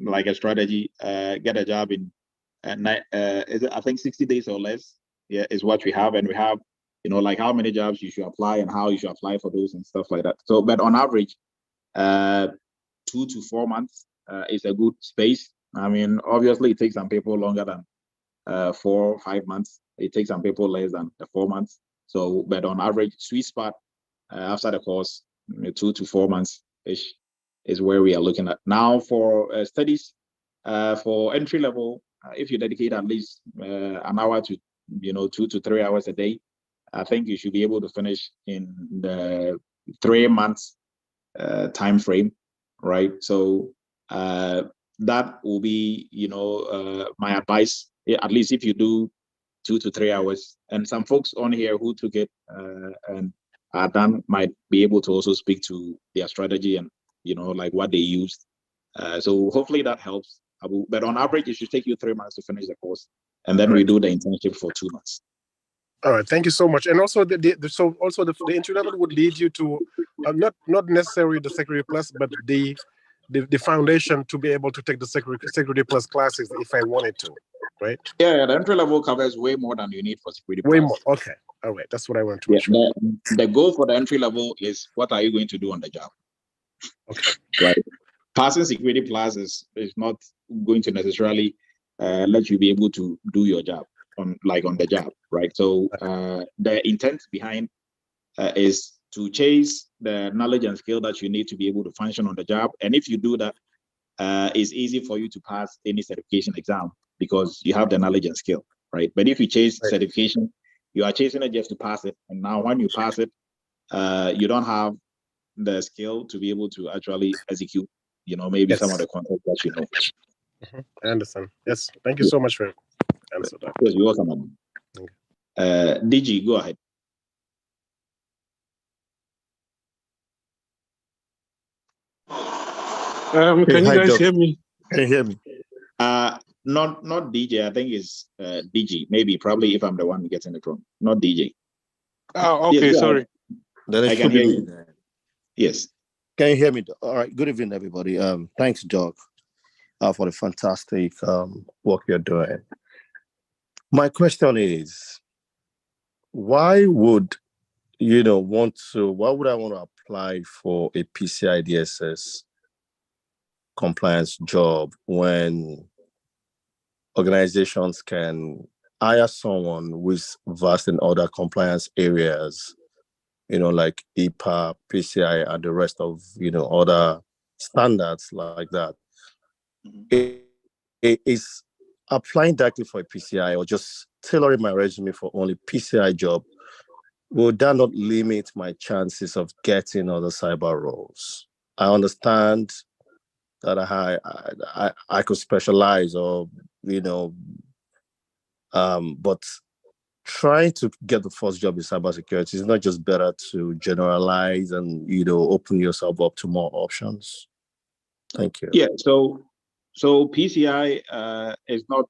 S1: like a strategy, get a job in, I think 60 days or less, yeah, is what we have. And we have, like how many jobs you should apply and how you should apply for those and stuff like that. So, but on average, 2 to 4 months is a good space. I mean, obviously it takes some people longer than 4 or 5 months. It takes some people less than 4 months. So, but on average, sweet spot after the course, 2 to 4 months ish is where we are looking at. Now for studies, for entry level, if you dedicate at least an hour to 2 to 3 hours a day, I think you should be able to finish in the 3 months time frame, right? So that will be my advice. At least if you do 2 to 3 hours, and some folks on here who took it and are done might be able to also speak to their strategy and like what they used. So hopefully that helps. But on average, it should take you 3 months to finish the course, and then we do the internship for 2 months.
S15: All right, thank you so much. And also, the entry level would lead you to not necessarily the Security Plus, but the foundation to be able to take the Security Plus classes if I wanted to, right?
S1: Yeah, the entry level covers way more than you need for Security Plus.
S15: Way more. Okay, all right, that's what I want to make sure.
S1: The goal for the entry level is what are you going to do on the job?
S15: Okay,
S1: right. Passing Security Plus is not going to necessarily let you be able to do your job on the job, right? So the intent behind is to chase the knowledge and skill that you need to be able to function on the job. And if you do that, it's easy for you to pass any certification exam because you have the knowledge and skill, right? But if you chase certification, you are chasing it just to pass it. And now when you pass it, you don't have the skill to be able to actually execute, maybe some of the content that you know.
S15: I understand. Yes, thank you so much for answering that.
S1: Yes, you're welcome. DG, go ahead.
S6: Can you guys hear me?
S16: Can you hear me?
S1: Not DJ. I think it's DG. Maybe, probably, if I'm the one getting it wrong. Not DJ.
S6: Oh, okay.
S1: Yes,
S6: sorry.
S1: I can hear you. Yes.
S16: Can you hear me? All right. Good evening, everybody. Thanks, Doc, for the fantastic work you're doing. My question is, why would I want to apply for a PCI DSS compliance job when organizations can hire someone with vast in other compliance areas, like EPA, PCI, and the rest of, other standards like that? Is applying directly for a PCI or just tailoring my resume for only PCI job, would that not limit my chances of getting other cyber roles? I understand that I could specialize or, but trying to get the first job in cybersecurity is not just better to generalize and open yourself up to more options? Thank you.
S1: Yeah, so PCI is not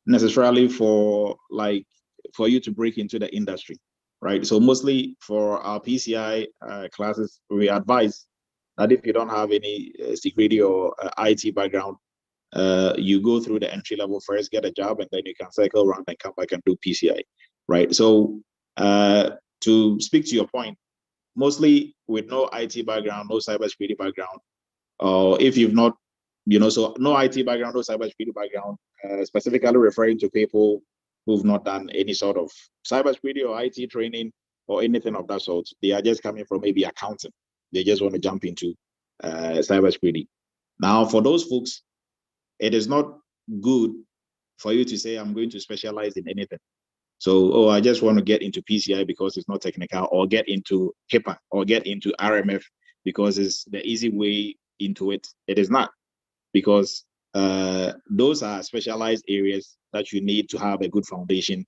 S1: necessarily for you to break into the industry, right? So mostly for our PCI classes, we advise that if you don't have any security or IT background, you go through the entry level first, get a job, and then you can cycle around and come back and do PCI, right? So to speak to your point, mostly with no IT background, no cybersecurity background, or if you've not, so no IT background, no cybersecurity background, specifically referring to people who've not done any sort of cybersecurity or IT training or anything of that sort. They are just coming from maybe accounting. They just want to jump into cybersecurity. Now, for those folks, it is not good for you to say, I'm going to specialize in anything. So, I just want to get into PCI because it's not technical, or get into HIPAA, or get into RMF because it's the easy way into it. It is not, because those are specialized areas that you need to have a good foundation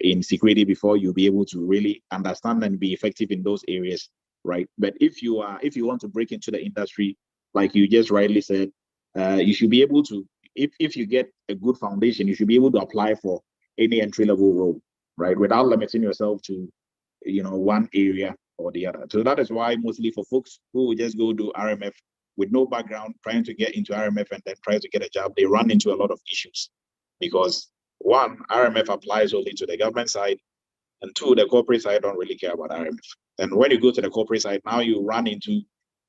S1: in security before you'll be able to really understand and be effective in those areas, right? But if you want to break into the industry, like you just rightly said, you should be able to, if you get a good foundation, you should be able to apply for any entry-level role, right? Without limiting yourself to, one area or the other. So that is why mostly for folks who will just go do RMF with no background, trying to get into RMF and then try to get a job, they run into a lot of issues. Because one, RMF applies only to the government side, and two, the corporate side don't really care about RMF. And when you go to the corporate side, now you run into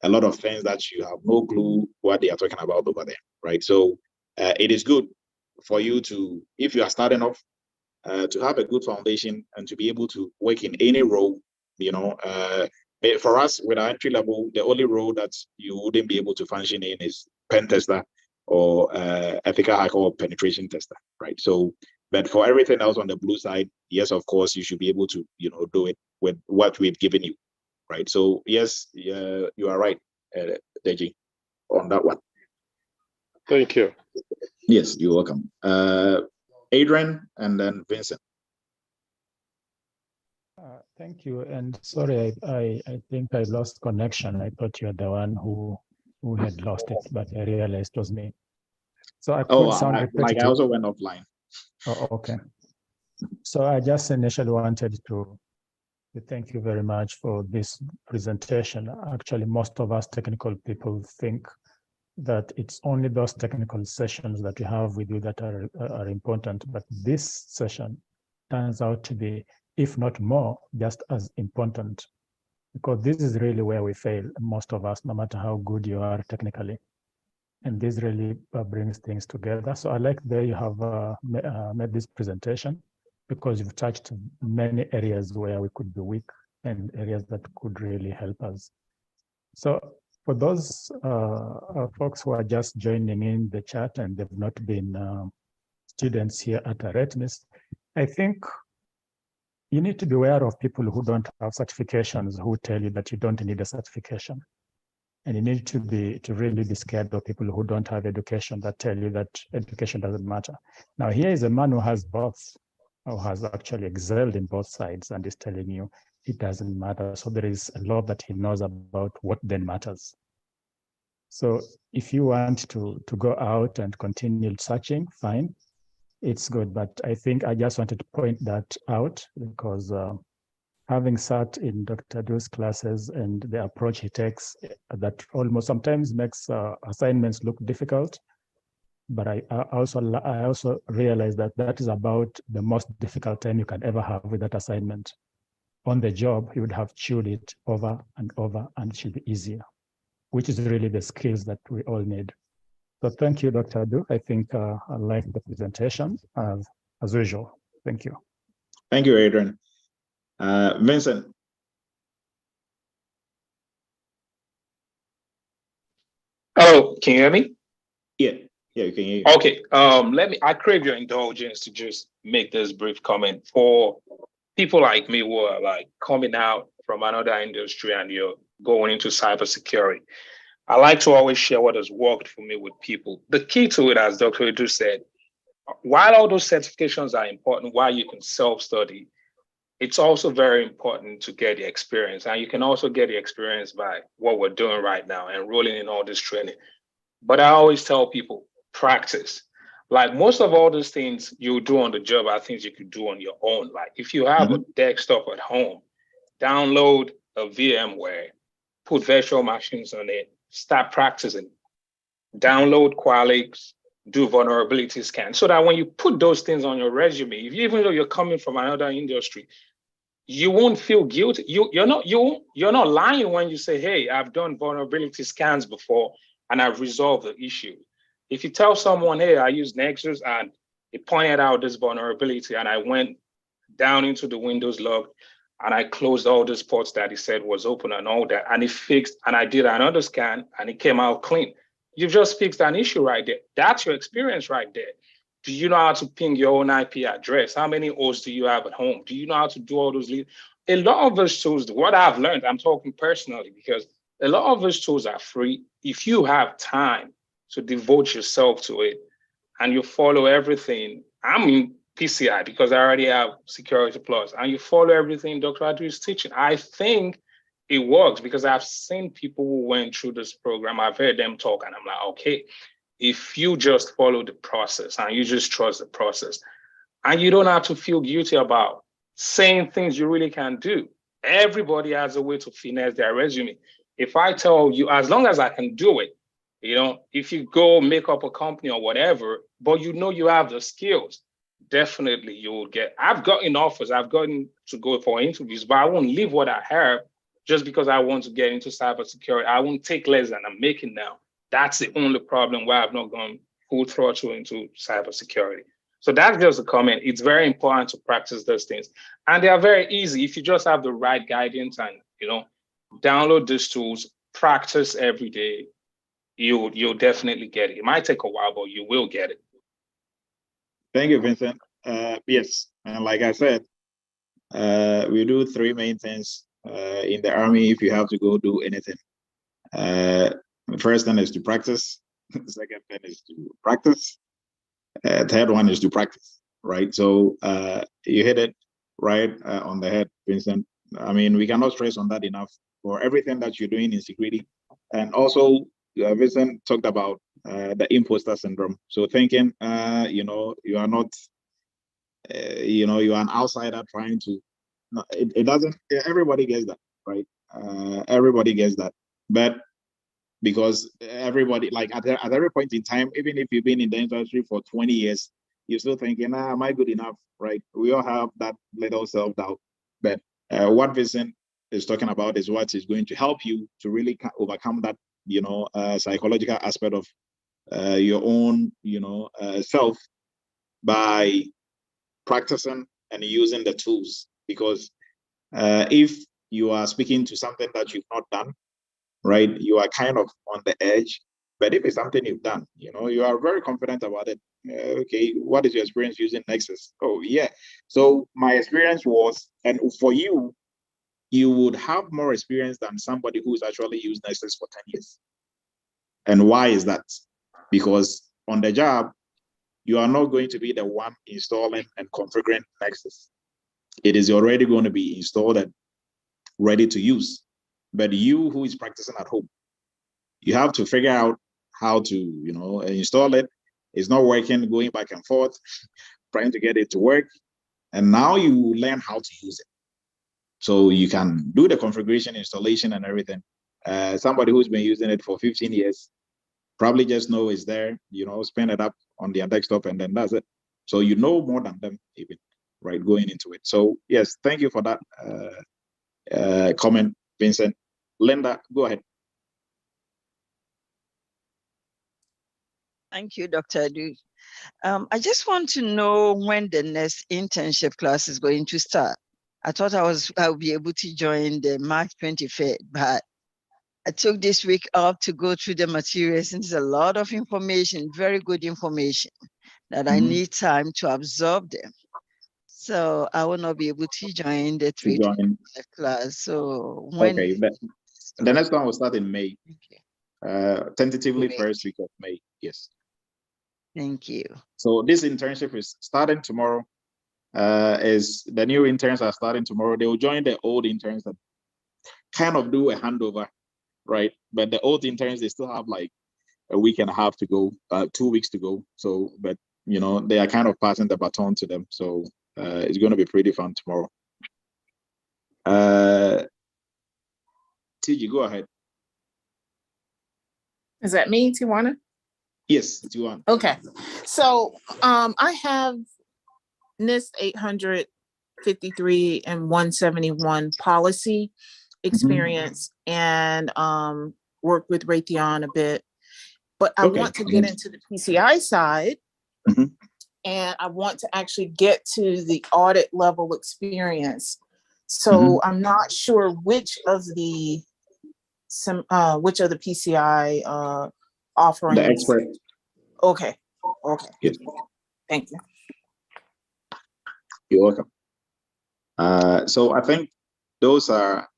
S1: a lot of things that you have no clue what they are talking about over there, right? So it is good for you to, if you are starting off, to have a good foundation and to be able to work in any role. For us, with our entry level, the only role that you wouldn't be able to function in is pen tester or ethical hacker or penetration tester, right? So, but for everything else on the blue side, yes, of course, you should be able to, do it with what we've given you, right? So yes, you are right, Deji, on that one.
S15: Thank you.
S1: Yes, you're welcome. Adrian and then Vincent.
S17: Thank you. And sorry, I think I lost connection. I thought you were the one who had lost it, but I realized it was me. So I could sound repetitive.
S1: I also went offline.
S17: Oh, okay. So I just initially wanted to thank you very much for this presentation. Actually, most of us technical people think that it's only those technical sessions that we have with you that are important, but this session turns out to be, if not more, just as important, because this is really where we fail, most of us, no matter how good you are technically. And this really brings things together. So I like that you have made this presentation, because you've touched many areas where we could be weak and areas that could really help us. So for those folks who are just joining in the chat and they've not been students here at Eretmis, I think you need to be aware of people who don't have certifications, who tell you that you don't need a certification. And you need to really be scared of people who don't have education, that tell you that education doesn't matter. Now, here is a man who has both, who has actually excelled in both sides, and is telling you it doesn't matter. So there is a lot that he knows about what then matters. So if you want to go out and continue searching, fine, it's good. But I think I just wanted to point that out, because having sat in Dr. Du's classes and the approach he takes, that almost sometimes makes assignments look difficult. But I also realize that that is about the most difficult time you can ever have with that assignment. On the job, you would have chewed it over and over, and it should be easier, which is really the skills that we all need. So thank you, Dr. Du. I think I like the presentation as usual. Thank you.
S1: Thank you, Adrian. Vincent.
S5: Hello, can you hear me?
S1: Yeah, you can hear you.
S5: Okay, I crave your indulgence to just make this brief comment for people like me who are like coming out from another industry and you're going into cybersecurity. I like to always share what has worked for me with people. The key to it, as Dr. Edu said, while all those certifications are important, while you can self-study, it's also very important to get the experience. And you can also get the experience by what we're doing right now, enrolling in all this training. But I always tell people, practice. Like most of all those things you do on the job are things you could do on your own. Like if you have a desktop at home, download a VMware, put virtual machines on it, start practicing. Download Qualix, do vulnerability scan, so that when you put those things on your resume, even though you're coming from another industry, you won't feel guilty. You're not lying when you say, hey, I've done vulnerability scans before and I've resolved the issue. If you tell someone, hey, I use Nexus and it pointed out this vulnerability and I went down into the Windows log and I closed all these ports that he said was open and all that, and it fixed, and I did another scan and it came out clean. You've just fixed an issue right there. That's your experience right there. Do you know how to ping your own IP address? How many hosts do you have at home? Do you know how to do all those? A lot of those tools, what I've learned, I'm talking personally, because a lot of those tools are free. If you have time to devote yourself to it and you follow everything, I'm in PCI because I already have Security Plus, and you follow everything Dr. Adu is teaching, I think it works because I've seen people who went through this program. I've heard them talk and I'm like, okay, if you just follow the process and you just trust the process and you don't have to feel guilty about saying things you really can't do. Everybody has a way to finesse their resume. If I tell you, as long as I can do it, if you go make up a company or whatever, but you have the skills, definitely you will get. I've gotten offers, I've gotten to go for interviews, but I won't leave what I have just because I want to get into cybersecurity. I won't take less than I'm making now. That's the only problem why I've not gone full throttle into cybersecurity. So that's just a comment. It's very important to practice those things. And they are very easy if you just have the right guidance and, download these tools, practice every day, you'll definitely get it. It might take a while, but you will get it.
S1: Thank you, Vincent. Yes, and like I said, we do three main things in the Army if you have to go do anything. The first thing is to practice. The second thing is to practice. Third one is to practice, right? So you hit it right on the head, Vincent. I mean, we cannot stress on that enough for everything that you're doing in security. And also, Vincent talked about the imposter syndrome. So thinking, you are not, you are an outsider trying to, no, it doesn't, everybody gets that, right? Everybody gets that. But because everybody, like at every point in time, even if you've been in the industry for 20 years, you're still thinking, am I good enough, right? We all have that little self-doubt. But what Vincent is talking about is what is going to help you to really overcome that, psychological aspect of your own, self by practicing and using the tools. Because if you are speaking to something that you've not done, right, you are kind of on the edge. But if it's something you've done, you are very confident about it. Okay, what is your experience using Nexus? Oh, yeah. So my experience was, and for you, you would have more experience than somebody who's actually used Nexus for 10 years. And why is that? Because on the job, you are not going to be the one installing and configuring Nexus. It is already going to be installed and ready to use. But you who is practicing at home, you have to figure out how to, install it. It's not working, going back and forth, trying to get it to work. And now you learn how to use it. So you can do the configuration, installation, and everything. Somebody who's been using it for 15 years probably just know it's there, spin it up on their desktop, and then that's it. So you know more than them even, right, going into it. So yes, thank you for that comment, Vincent. Linda, go ahead.
S18: Thank you, Dr. Adu. I just want to know when the next internship class is going to start. I thought I would be able to join the March 25th, but I took this week off to go through the materials, and there's a lot of information, very good information, that I need time to absorb them. So I will not be able to join the 3 to 5 class. So when?
S1: Okay, the next one will start in May. Okay. Tentatively May. First week of May, yes.
S18: Thank you.
S1: So this internship is starting tomorrow. Is the new interns are starting tomorrow. They will join the old interns that kind of do a handover, right? But the old interns, they still have like a week and a half to go, 2 weeks to go. So, but you know, they are kind of passing the baton to them. So it's going to be pretty fun tomorrow. TG, go ahead.
S7: Is that me, Tiwana?
S1: Yes, Tiwana.
S7: Okay. So I have NIST 853 and 171 policy experience and work with Raytheon a bit. But I want to get into the PCI side, and I want to actually get to the audit level experience. So I'm not sure which of the PCI offerings.
S1: The expert.
S7: Okay.
S1: Yes.
S7: Thank you.
S1: You're welcome. So I think those are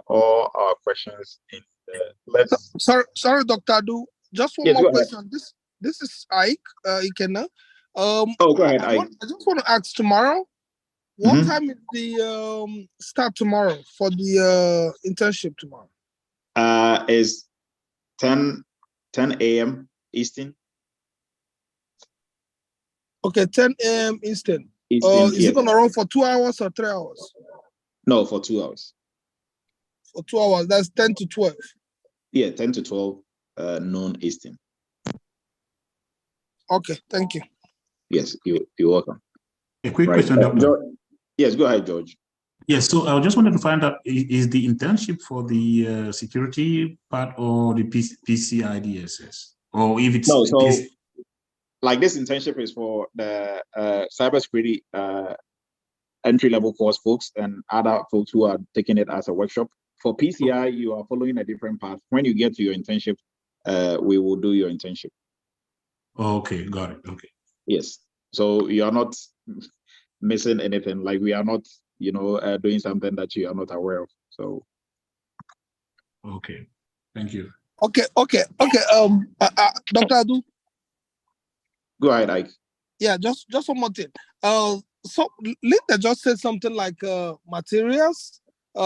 S1: all our questions. Let's.
S9: Sorry, Dr. Adu. Just one more question. This is Ike Ikena.
S1: Oh, go ahead, Ike.
S9: I just want to ask tomorrow. What time is the start tomorrow for the internship tomorrow?
S1: Is 10 a.m. Eastern.
S9: Okay, 10 a.m. Eastern. Is
S1: yes.
S9: it going to run for 2 hours or 3 hours?
S1: No, for 2 hours.
S9: For 2 hours, that's 10 to 12.
S1: Yeah, 10 to 12 noon Eastern.
S9: Okay, thank you.
S1: Yes, you're welcome.
S4: A quick question, Doctor.
S1: Yes, go ahead, George.
S4: Yes, so I just wanted to find out, is the internship for the security part or the PCI DSS? Or if it's...
S1: No, so like this internship is for the cybersecurity entry-level course folks and other folks who are taking it as a workshop. For PCI, you are following a different path. When you get to your internship, we will do your internship.
S4: Okay, got it. Okay.
S1: Yes. So you are not missing anything. Like we are not, doing something that you are not aware of. So.
S4: Okay. Thank you.
S9: Okay. Dr. Adu.
S1: Go ahead, Ike.
S9: Yeah, just one more thing. So Linda just said something like materials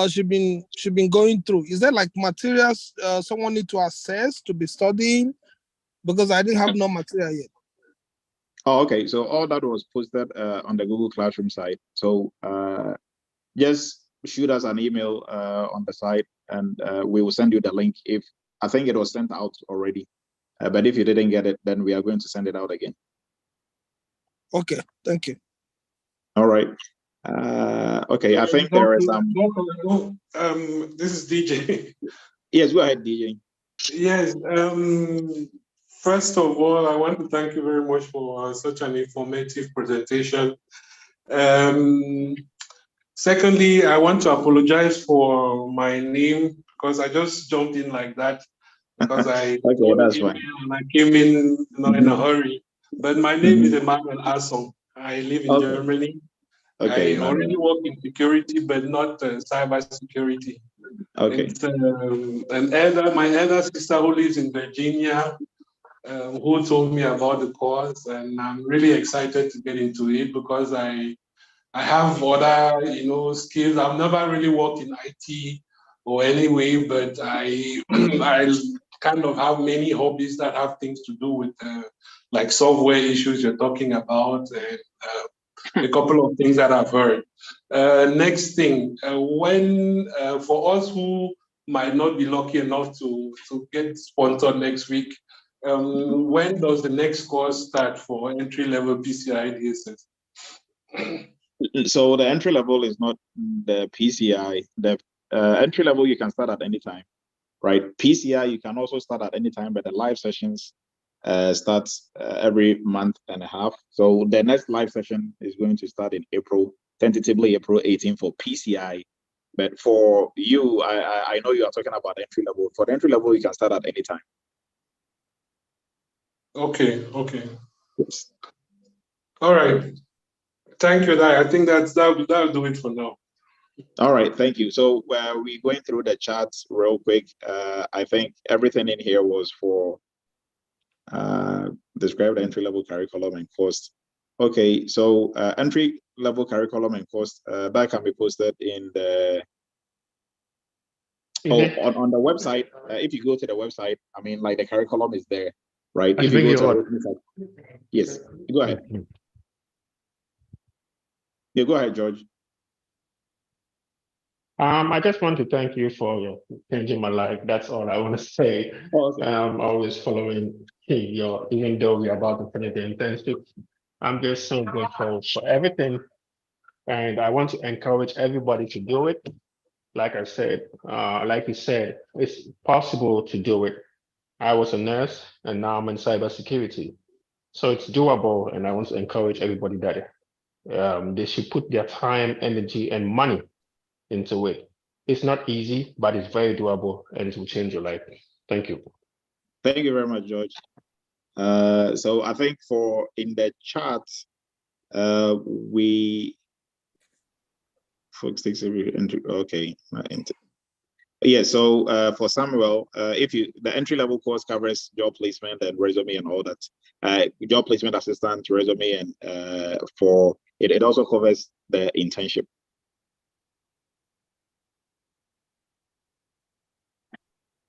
S9: she been going through. Is there like materials someone need to access to be studying? Because I didn't have no material yet.
S1: Oh, okay. So all that was posted on the Google Classroom site. So just shoot us an email on the site, and we will send you the link. If I think it was sent out already, but if you didn't get it, then we are going to send it out again.
S9: Okay, thank you.
S1: All right. Okay, I think there is
S6: this is DJ.
S1: Yes, go ahead, DJ.
S6: Yes. First of all, I want to thank you very much for such an informative presentation. Secondly, I want to apologize for my name because I just jumped in like that because I
S1: okay, that's fine.
S6: And I came in in a hurry. But my name is Emmanuel Asson. I live in Germany.
S1: Okay,
S6: I already work in security, but not cyber security.
S1: Okay.
S6: It's my elder sister who lives in Virginia, who told me about the course, and I'm really excited to get into it because I have other skills. I've never really worked in IT or anyway, but I I kind of have many hobbies that have things to do with like software issues you're talking about, and a couple of things that I've heard. Next thing, when for us who might not be lucky enough to get sponsored next week, when does the next course start for entry-level PCI DSS?
S1: So the entry level is not the PCI. The entry level you can start at any time, right? PCI you can also start at any time, but the live sessions starts every month and a half. So the next live session is going to start in April, tentatively April 18 for PCI. But for you, I know you are talking about entry level. For the entry level, you can start at any time.
S6: Okay. Yes. All right. Thank you. I think that'll do it for now.
S1: All right, thank you. So we're going through the charts real quick. I think everything in here was for Describe the entry-level curriculum and cost. Okay, so entry-level curriculum and cost, that can be posted in the on the website. If you go to the website, I mean, like the curriculum is there, right? If you go to the website, yes, go ahead. Yeah, go ahead, George.
S11: I just want to thank you for changing my life. That's all I want to say. I'm always following even though we're about to finish the internship. I'm just so grateful for everything. And I want to encourage everybody to do it. Like I said, like you said, it's possible to do it. I was a nurse and now I'm in cybersecurity. So it's doable. And I want to encourage everybody that they should put their time, energy, and money into it. It's not easy, but it's very doable and it will change your life. Thank you.
S1: Thank you very much, George. So I think in the chat, we folks takes every entry. Okay, yeah. So for Samuel, the entry-level course covers job placement and resume and all that. Job placement assistant, resume, and for it also covers the internship.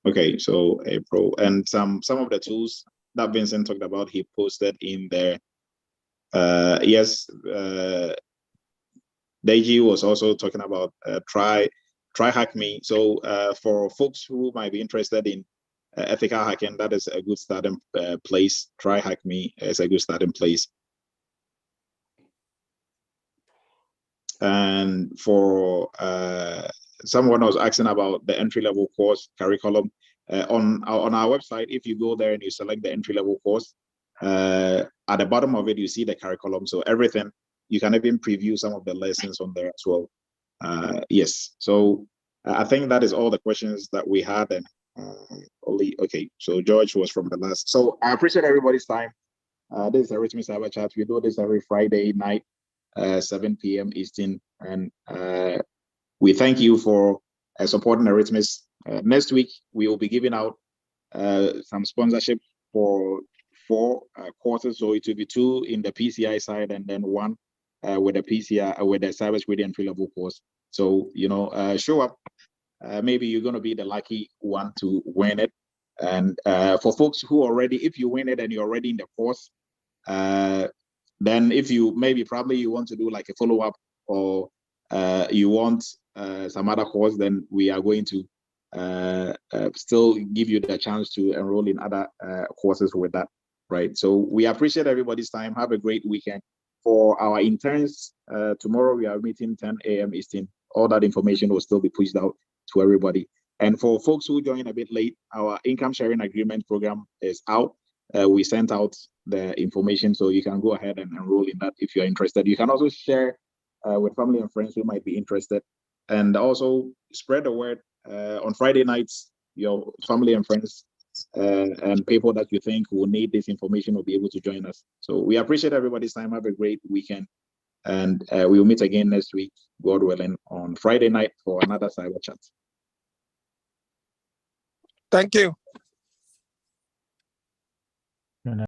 S1: Okay, so April and some of the tools that Vincent talked about, he posted in there. Yes, Deji was also talking about try hack me. So for folks who might be interested in ethical hacking, that is a good starting place. Try hack me is a good starting place. And for someone was asking about the entry-level course curriculum on our website. If you go there and you select the entry-level course, at the bottom of it you see the curriculum. So everything, you can even preview some of the lessons on there as well. Yes, so I think that is all the questions that we had. And okay, so George was from the last. So I appreciate everybody's time. This is Eretmis Cyber Chat. We do this every Friday night, 7 p.m. Eastern, and we thank you for supporting Eretmis. Next week we will be giving out some sponsorship for 4 courses. So it will be 2 in the PCI side and then 1 with the PCI with the cybersecurity entry-level course. So show up. Maybe you're going to be the lucky one to win it. And for folks who if you win it and you're already in the course, then if you probably you want to do like a follow-up or you want some other course, then we are going to still give you the chance to enroll in other courses with that, right? So we appreciate everybody's time. Have a great weekend. For our interns, tomorrow we are meeting 10 a.m. Eastern. All that information will still be pushed out to everybody. And for folks who join a bit late, our income sharing agreement program is out. We sent out the information, so you can go ahead and enroll in that if you're interested. You can also share with family and friends who might be interested, and also spread the word. On Friday nights, your family and friends and people that you think will need this information will be able to join us. So we appreciate everybody's time. Have a great weekend, and we will meet again next week, God willing, on Friday night for another cyber chat.
S19: Thank you.